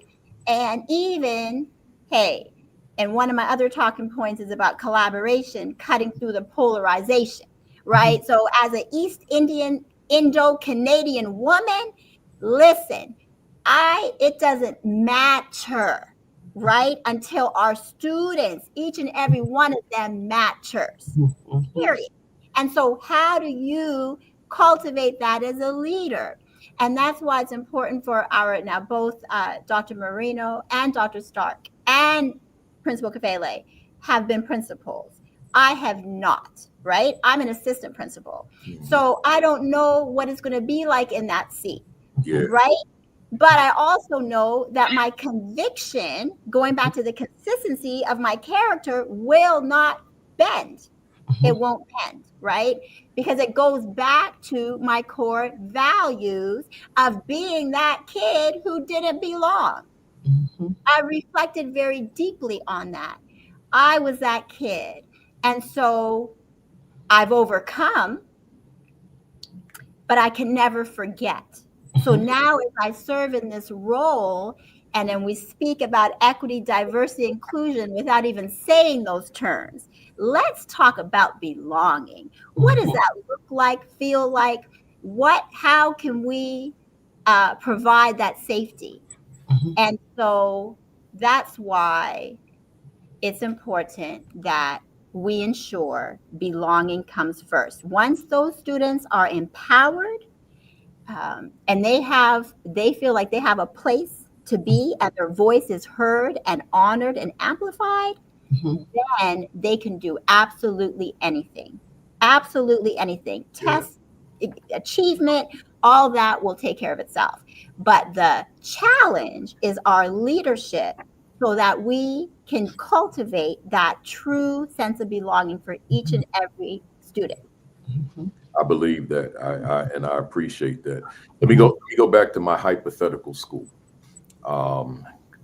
And even, hey, and one of my other talking points is about collaboration, cutting through the polarization, right? So as an East Indian, Indo-Canadian woman, listen, it doesn't matter, right? Until our students, each and every one of them matters, period. And so how do you cultivate that as a leader? And that's why it's important for our now both Dr. Moreno and Dr. Stark and Principal Kafele have been principals. I have not, right? I'm an assistant principal. So I don't know what it's going to be like in that seat, Yeah. right? But I also know that my conviction, going back to the consistency of my character, will not bend. It won't bend, right? Because it goes back to my core values of being that kid who didn't belong. I reflected very deeply on that. I was that kid. And so I've overcome, but I can never forget. So now as I serve in this role, and then we speak about equity, diversity, inclusion without even saying those terms, let's talk about belonging. What does that look like, feel like? How can we provide that safety? And so that's why it's important that we ensure belonging comes first. Once those students are empowered, and they feel like they have a place to be and their voice is heard and honored and amplified, then they can do absolutely anything. Absolutely anything. Test, achievement, all that will take care of itself. But the challenge is our leadership so that we can cultivate that true sense of belonging for each and every student. I believe that. I appreciate that. Let me go back to my hypothetical school.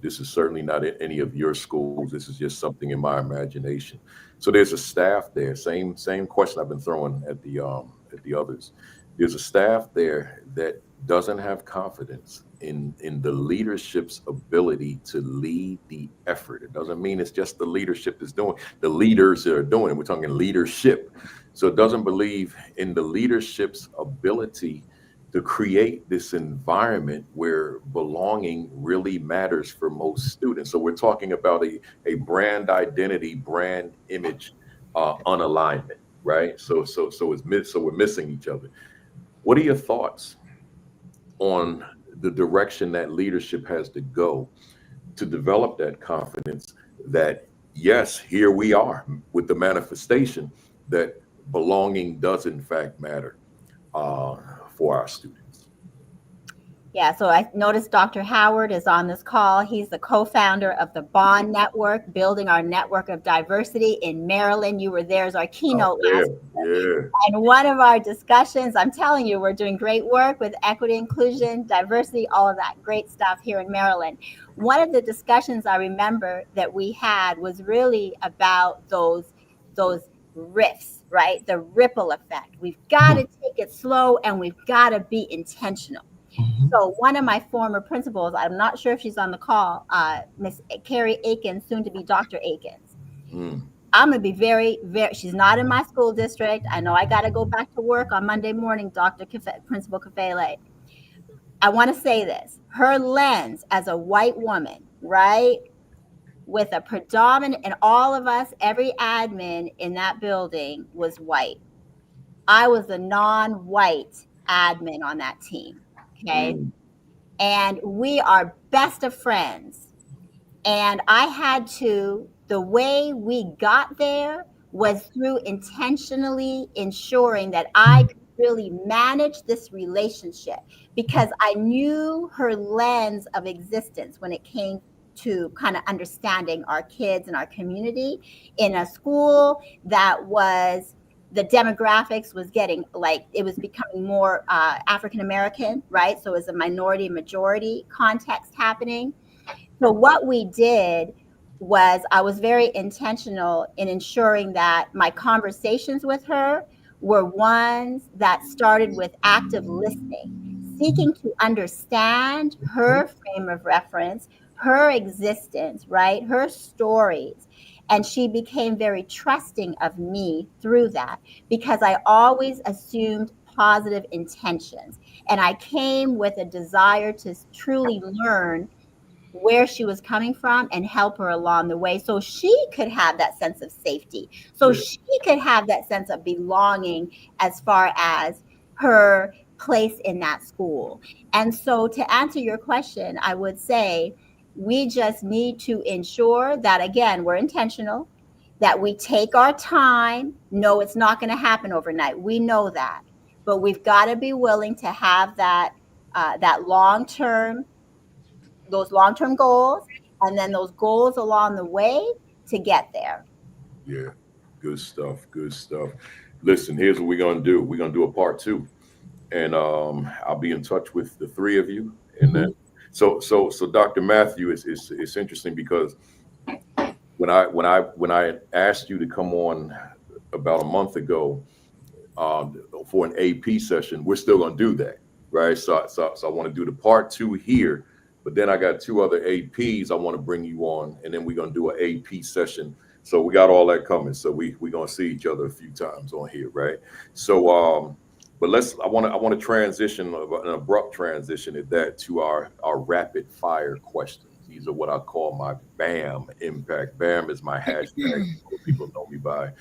This is certainly not in any of your schools. This is just something in my imagination. So there's a staff there. Same question I've been throwing at the others. There's a staff there that doesn't have confidence in the leadership's ability to lead the effort. It doesn't mean it's just the leadership that's doing, the leaders that are doing it. We're talking leadership. So it doesn't believe in the leadership's ability to create this environment where belonging really matters for most students. So we're talking about a brand identity, brand image unalignment, right? So we're missing each other. What are your thoughts on the direction that leadership has to go to develop that confidence that, yes, here we are with the manifestation that belonging does in fact matter for our students? Yeah, so I noticed Dr. Howard is on this call. He's the co-founder of the Bond Network, building our network of diversity in Maryland. You were there as our keynote last year. And one of our discussions, I'm telling you, we're doing great work with equity, inclusion, diversity, all of that great stuff here in Maryland. One of the discussions I remember that we had was really about those riffs, right? The ripple effect. We've got to take it slow and we've got to be intentional. So one of my former principals, I'm not sure if she's on the call, Miss Carrie Akins, soon to be Dr. Akins. I'm going to be very, she's not in my school district. I know I got to go back to work on Monday morning, Principal Kafele. I want to say this. Her lens as a white woman, right? With a predominant, and all of us, every admin in that building was white. I was a non-white admin on that team. Okay. And we are best of friends. And I had to, the way we got there was through intentionally ensuring that I could really manage this relationship because I knew her lens of existence when it came to kind of understanding our kids and our community in a school that was, the demographics was getting like, it was becoming more African-American, right? So it was a minority majority context happening. So what we did was I was very intentional in ensuring that my conversations with her were ones that started with active listening, seeking to understand her frame of reference, her existence, right? Her stories. And she became very trusting of me through that because I always assumed positive intentions. And I came with a desire to truly learn where she was coming from and help her along the way so she could have that sense of safety. So she could have that sense of belonging as far as her place in that school. And so to answer your question, I would say we just need to ensure that, again, we're intentional, that we take our time. No, it's not going to happen overnight. We know that. But we've got to be willing to have that those long-term goals, and then those goals along the way to get there. Yeah, good stuff. Good stuff. Listen, here's what we're gonna do. We're gonna do a part 2, and I'll be in touch with the 3 of you. And then, so Dr. Matthew, it's interesting because when I asked you to come on about a month ago for an AP session, we're still gonna do that, right? So I want to do the part 2 here, but then I got 2 other APs I want to bring you on, and then we're gonna do an AP session. So we got all that coming. So we're gonna see each other a few times on here, right? So but I want to transition, an abrupt transition at that, to our rapid fire questions. These are what I call my BAM impact. BAM is my hashtag people know me by.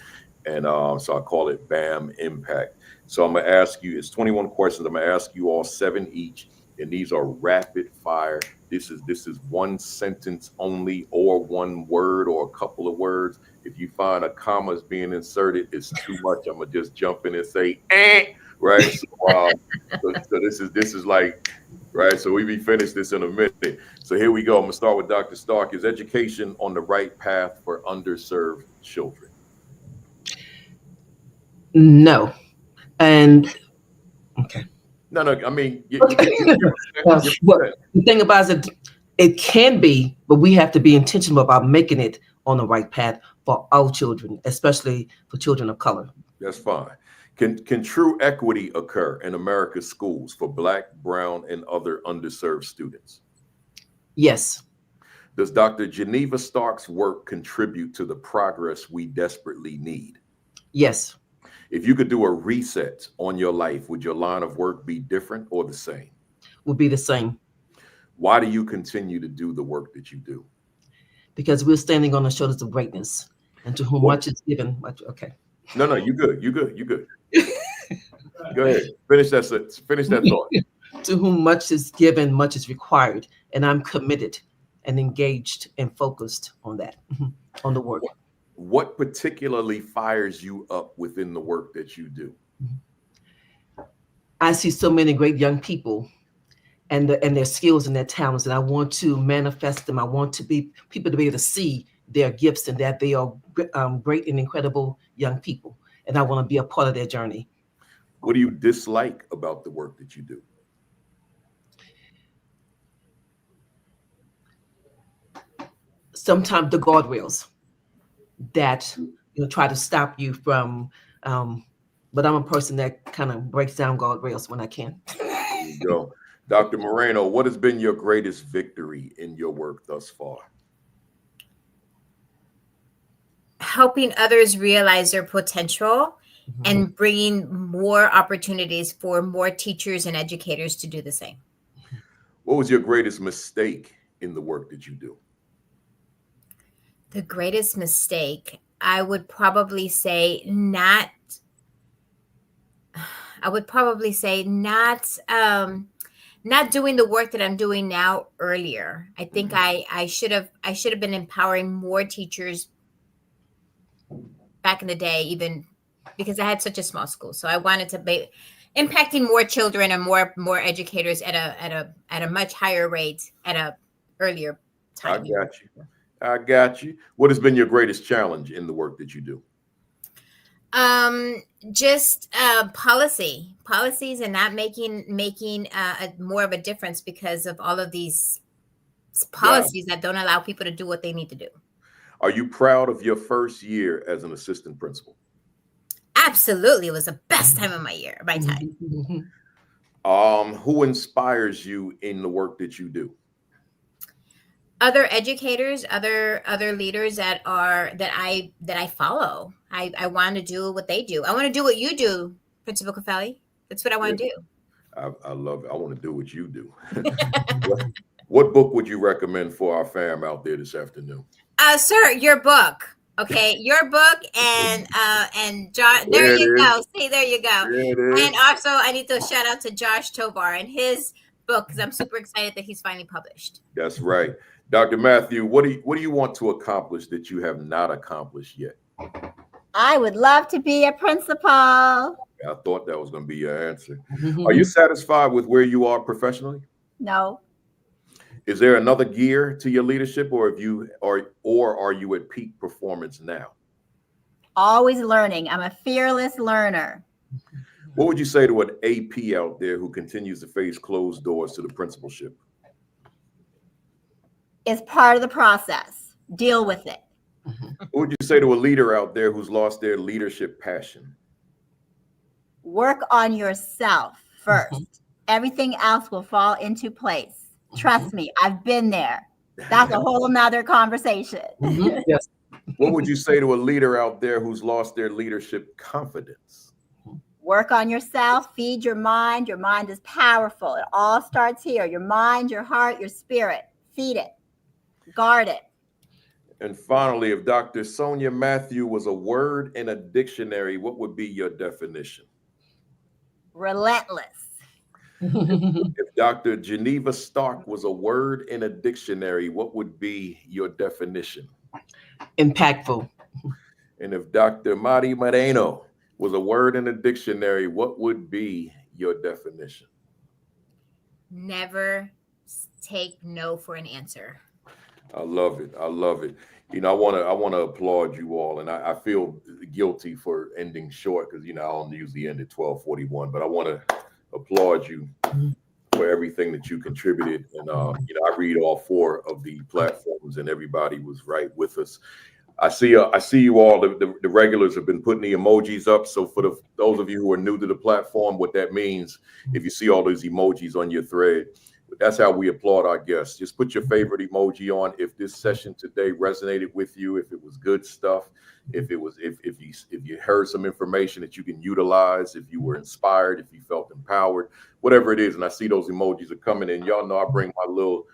And so I call it BAM impact. So I'm gonna ask you, it's 21 questions. I'm gonna ask you all 7 each, and these are rapid fire. This is 1 sentence only, or 1 word, or a couple of words. If you find a comma is being inserted, it's too much. I'm gonna just jump in and say, right? So this is like, right? So we be finished this in a minute. So here we go. I'm gonna start with Dr. Stark. Is education on the right path for underserved children? No. And okay. No. I mean, Well, the thing about it, it can be, but we have to be intentional about making it on the right path for our children, especially for children of color. That's fine. Can true equity occur in America's schools for Black, brown, and other underserved students? Yes. Does Dr. Geneva Stark's work contribute to the progress we desperately need? Yes. If you could do a reset on your life, would your line of work be different or the same? Would be the same. Why do you continue to do the work that you do? Because we're standing on the shoulders of greatness, and to whom much is given, much. Okay. No, you good. Go ahead. Finish that thought. To whom much is given, much is required. And I'm committed and engaged and focused on that, on the work. What particularly fires you up within the work that you do? I see so many great young people and their skills and their talents, and I want to manifest them. I want people to be able to see their gifts and that they are great and incredible young people. And I want to be a part of their journey. What do you dislike about the work that you do? Sometimes the guardrails that try to stop you from, but I'm a person that kind of breaks down guardrails when I can. There you go. Dr. Moreno, what has been your greatest victory in your work thus far? Helping others realize their potential and bringing more opportunities for more teachers and educators to do the same. What was your greatest mistake in the work that you do? The greatest mistake, I would probably say not doing the work that I'm doing now earlier. I think I should have been empowering more teachers back in the day, even because I had such a small school. So I wanted to be impacting more children and more educators at a much higher rate at a earlier time. I got you. What has been your greatest challenge in the work that you do? Just policies and not making more of a difference because of all of these policies that don't allow people to do what they need to do. Are you proud of your first year as an assistant principal? Absolutely. It was the best time of my time. Who inspires you in the work that you do? Other educators, other leaders that I follow. I want to do what they do. I want to do what you do, Principal Kafele. That's what I want to do. I love it. I want to do what you do. What book would you recommend for our fam out there this afternoon? Sir, your book. Okay, your book and John. There you go. See, there you go. And also, I need to shout out to Josh Tovar and his book because I'm super excited that he's finally published. That's right. Dr. Matthew, what do you want to accomplish that you have not accomplished yet? I would love to be a principal. I thought that was going to be your answer. Are you satisfied with where you are professionally? No. Is there another gear to your leadership, or are you at peak performance now? Always learning. I'm a fearless learner. What would you say to an AP out there who continues to face closed doors to the principalship? It's part of the process. Deal with it. What would you say to a leader out there who's lost their leadership passion? Work on yourself first. Everything else will fall into place. Trust me, I've been there. That's a whole nother conversation. Yes. What would you say to a leader out there who's lost their leadership confidence? Work on yourself. Feed your mind. Your mind is powerful. It all starts here. Your mind, your heart, your spirit. Feed it. Guard it. And finally, if Dr. Sonia Matthew was a word in a dictionary, what would be your definition? Relentless. If Dr. Geneva Stark was a word in a dictionary, what would be your definition? Impactful. And if Dr. Moreno was a word in a dictionary, what would be your definition? Never take no for an answer. I love it. I love it. You know, I want to applaud you all, and I feel guilty for ending short because, you know, I don't usually end at 12:41, but I want to applaud you for everything that you contributed. And, you know, I read all 4 of the platforms and everybody was right with us. I see you all, the regulars have been putting the emojis up. So for those of you who are new to the platform, what that means, if you see all those emojis on your thread, that's how we applaud our guests. Just put your favorite emoji on. If this session today resonated with you, if it was good stuff, if you heard some information that you can utilize, if you were inspired, if you felt empowered, whatever it is. And I see those emojis are coming in. Y'all know I bring my little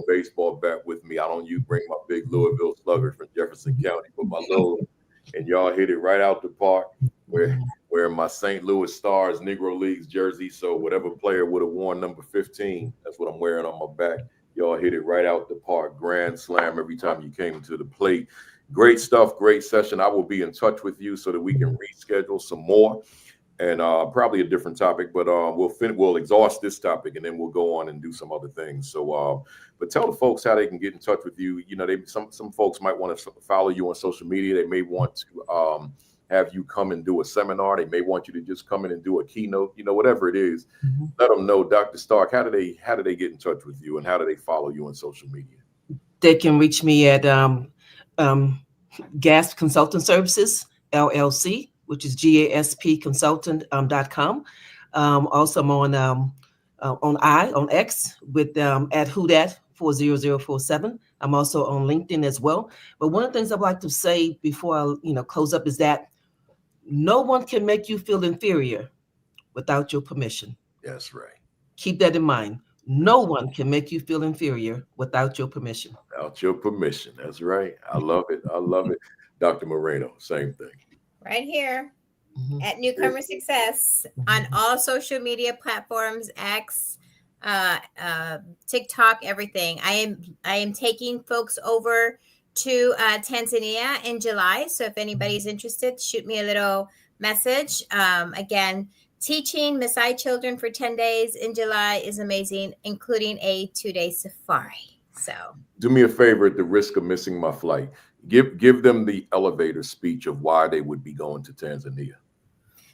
baseball bat with me. I don't bring my big Louisville Sluggers from Jefferson County, but my little, and y'all hit it right out the park. Wearing my St. Louis Stars Negro Leagues jersey. So whatever player would have worn number 15, that's what I'm wearing on my back. Y'all hit it right out the park. Grand slam every time you came to the plate. Great stuff, great session. I will be in touch with you so that we can reschedule some more, and probably a different topic, but we'll exhaust this topic and then we'll go on and do some other things. So, but tell the folks how they can get in touch with you. You know, some folks might want to follow you on social media. They may want to have you come and do a seminar. They may want you to just come in and do a keynote, you know, whatever it is. Let them know, Dr. Stark, how do they get in touch with you and how do they follow you on social media? They can reach me at GASP Consulting Services, LLC, which is gaspconsultant.com. Also, I'm on X with at Whodat 40047. I'm also on LinkedIn as well. But one of the things I'd like to say before I close up is that no one can make you feel inferior without your permission. That's right. Keep that in mind. No one can make you feel inferior without your permission. Without your permission. That's right. I love it. I love it. Dr. Moreno, same thing. Right here at Newcomer Success on all social media platforms, X, TikTok, everything. I am taking folks over to Tanzania in July. So if anybody's interested, shoot me a little message. Again, teaching Maasai children for 10 days in July is amazing, including a 2-day safari. So do me a favor at the risk of missing my flight. Give them the elevator speech of why they would be going to Tanzania.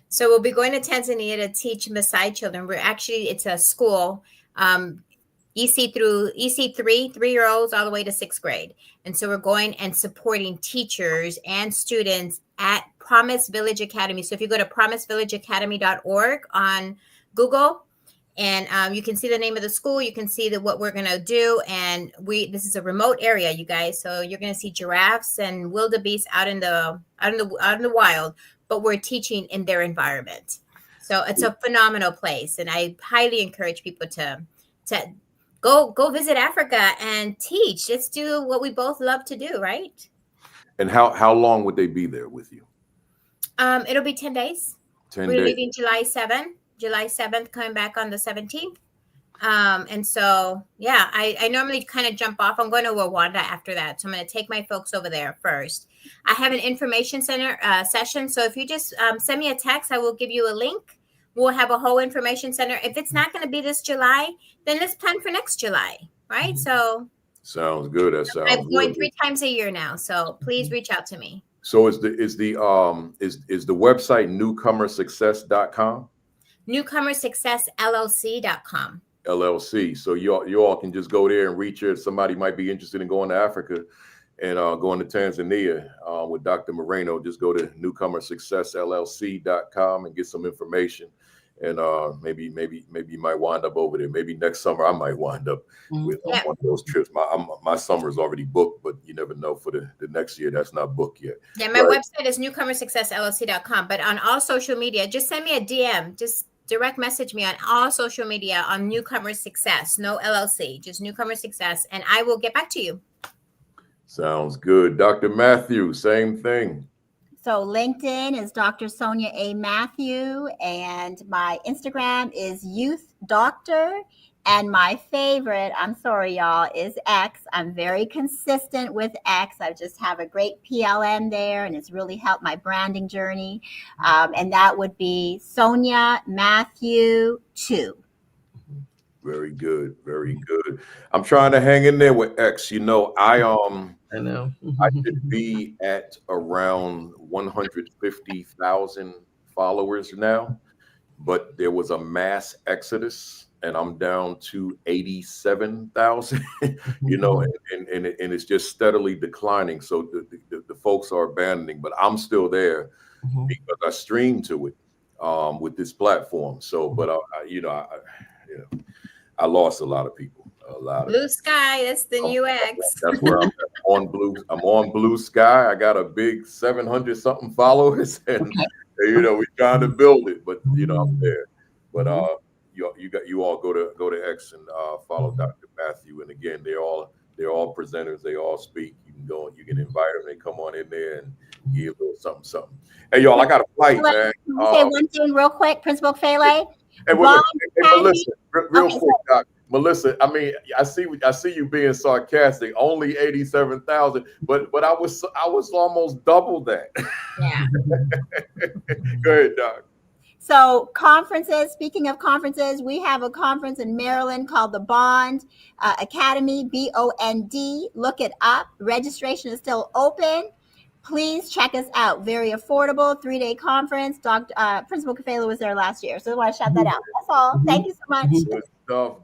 So we'll be going to Tanzania to teach Maasai children. It's a school, EC3, 3-year-olds all the way to 6th grade. And so we're going and supporting teachers and students at Promise Village Academy. So if you go to promisevillageacademy.org on Google, and you can see the name of the school, you can see what we're going to do. And this is a remote area, you guys. So you're going to see giraffes and wildebeest out in the wild, but we're teaching in their environment. So it's a phenomenal place. And I highly encourage people to go visit Africa and teach. Let's do what we both love to do, right? And how long would they be there with you? It'll be 10 days. 10 We're days. leaving July 7th, coming back on the 17th. And so, yeah, I normally kind of jump off. I'm going to Rwanda after that. So I'm going to take my folks over there first. I have an information center session. So if you just send me a text, I will give you a link. We'll have a whole information center. If it's not going to be this July, then let's plan for next July, right? So sounds good. That sounds I'm going good. 3 times a year now. So please reach out to me. So is the website newcomersuccess.com? NewcomerSuccessLLC.com. LLC. So you all can just go there and reach her. Somebody might be interested in going to Africa and going to Tanzania with Dr. Moreno. Just go to newcomersuccessllc.com and get some information. And maybe you might wind up over there. Maybe next summer I might wind up with one of those trips. My summer is already booked, but you never know for the next year. That's not booked yet. Yeah, my website is newcomersuccessllc.com. But on all social media, just send me a DM. Just direct message me on all social media on Newcomer Success, no LLC, just Newcomer Success, and I will get back to you. Sounds good. Dr. Matthew, same thing. So LinkedIn is Dr. Sonia A. Matthew, and my Instagram is Youth Doctor. And my favorite, I'm sorry, y'all, is X. I'm very consistent with X. I just have a great PLN there, and it's really helped my branding journey. And that would be Sonia Matthew 2. Very good. Very good. I'm trying to hang in there with X. You know, I know. I should be at around 150,000 followers now, but there was a mass exodus and I'm down to 87,000, you know, and it's just steadily declining. So the folks are abandoning, but I'm still there because I stream to it with this platform. So, but I lost a lot of people. Blue Sky, that's the new X. That's where I'm on Blue. I'm on Blue Sky. I got a big 700 something followers, and you know we're trying to build it. But you know I'm there. But you all go to X and follow Dr. Matthew. And again, they're all presenters. They all speak. You can go and you can invite them. They come on in there and give a little something. Hey y'all, I got a flight, man. Can you say one thing real quick, Principal Kafele? Hey, Melissa, real quick, Doc. Melissa, I mean, I see you being sarcastic. Only 87,000, but I was almost double that. Yeah. Go ahead, Doc. So conferences, speaking of conferences, we have a conference in Maryland called the Bond Academy, BOND. Look it up. Registration is still open. Please check us out. Very affordable, 3-day conference. Principal Kafele was there last year, so I want to shout that out. That's all. Thank you so much.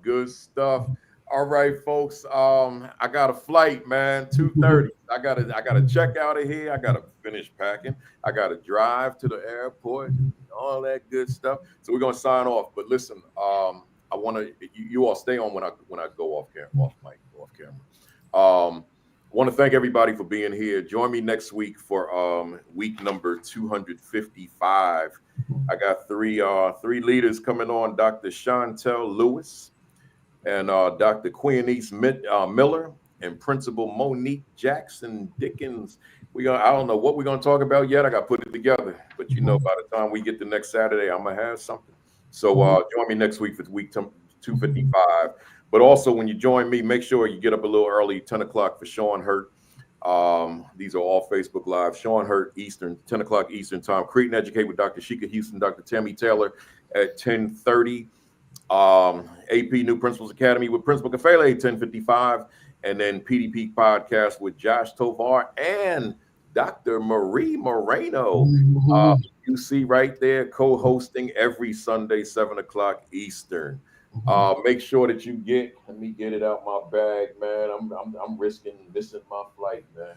Good stuff. All right, folks. I got a flight, man. 2:30. I gotta check out of here. I gotta finish packing. I gotta drive to the airport. All that good stuff. So we're gonna sign off. But listen, I want you all stay on when I go off camera. I want to thank everybody for being here. Join me next week for week number 255. I got three leaders coming on: Dr. Chantel Lewis and Dr. Queenice Miller and Principal Monique Jackson Dickens. I don't know what we're gonna talk about yet. I got to put it together, but you know, by the time we get to next Saturday, I'm gonna have something. So join me next week for week 255. But also, when you join me, make sure you get up a little early, 10 o'clock for Sean Hurt. These are all Facebook Live. Sean Hurt Eastern, 10 o'clock Eastern time. Create and Educate with Dr. Sheikah Houston, Dr. Tammy Taylor at 10:30. AP New Principals Academy with Principal Kafele, 10:55. And then PDP Podcast with Josh Tovar and Dr. Marie Moreno. You see right there, co-hosting every Sunday, 7 o'clock Eastern. Make sure that you let me get it out my bag, man. I'm risking missing my flight, man.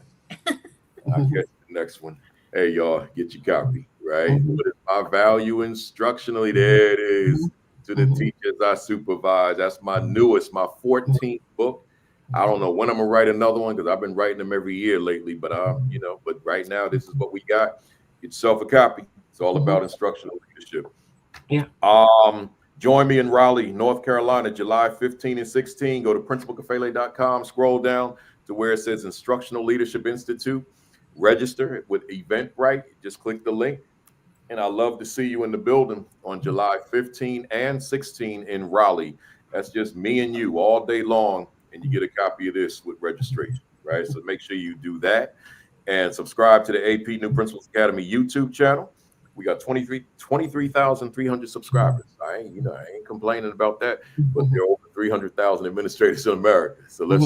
I'll catch the next one. Hey, y'all, get your copy, right? What is my value instructionally? There it is. To the teachers I supervise. That's my newest, my 14th book. I don't know when I'm gonna write another one because I've been writing them every year lately. But but right now this is what we got. Get yourself a copy. It's all about instructional leadership. Yeah. Join me in Raleigh, North Carolina, July 15 and 16. Go to principalkafele.com, scroll down to where it says Instructional Leadership Institute. register with Eventbrite. Just click the link. And I love to see you in the building on July 15 and 16 in Raleigh. That's just me and you all day long. And you get a copy of this with registration, right? So make sure you do that and subscribe to the AP New Principals Academy YouTube channel. We got 23,300 subscribers. I ain't complaining about that, but there are over 300,000 administrators in America. So let's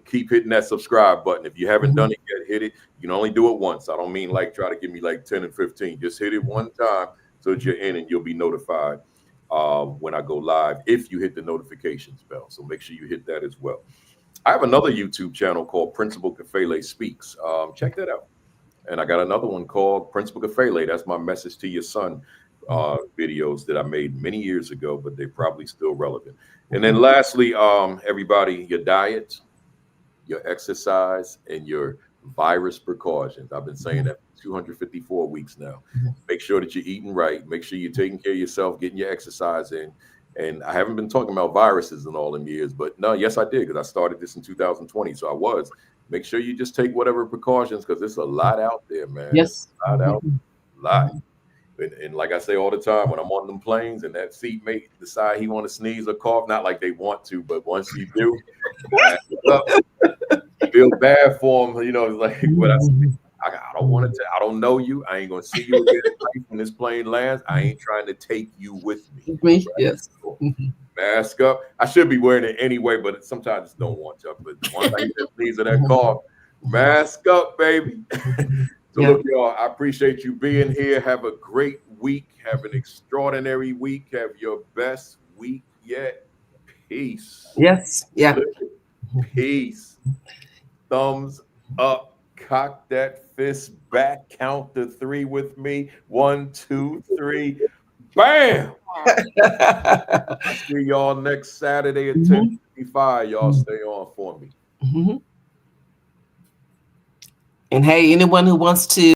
keep hitting that subscribe button. If you haven't done it yet, hit it. You can only do it once. I don't mean like try to give me like 10 and 15. Just hit it one time so that you're in and you'll be notified when I go live if you hit the notifications bell. So make sure you hit that as well. I have another YouTube channel called Principal Kafele Speaks. Check that out. And I got another one called Principal Kafele. That's my message to your son videos that I made many years ago, but they're probably still relevant. And then lastly, everybody, your diet, your exercise, and your virus precautions. I've been saying that for 254 weeks now. Make sure that you're eating right. Make sure you're taking care of yourself, getting your exercise in. And I haven't been talking about viruses in all them years, but no, yes, I did, because I started this in 2020. So I was. Make sure you just take whatever precautions, because there's a lot out there, man. Yes. A lot. And like I say all the time, when I'm on them planes and that seatmate decide he want to sneeze or cough, not like they want to, but once you do, feel bad for them. You know, like what I don't want to. I don't know you. I ain't gonna see you again when this plane lands. I ain't trying to take you with me. Right? Yes. So, mask up. I should be wearing it anyway, but sometimes I just don't want to. But once I get that sneeze or that cough, mask up, baby. So look, y'all, I appreciate you being here. Have a great week. Have an extraordinary week. Have your best week yet. Peace. Yes. Yeah. Peace. Thumbs up. Cock that fist back. Count to 3 with me. 1, 2, 3. Bam. I'll see y'all next Saturday at 10:55. Y'all stay on for me. And hey, anyone who wants to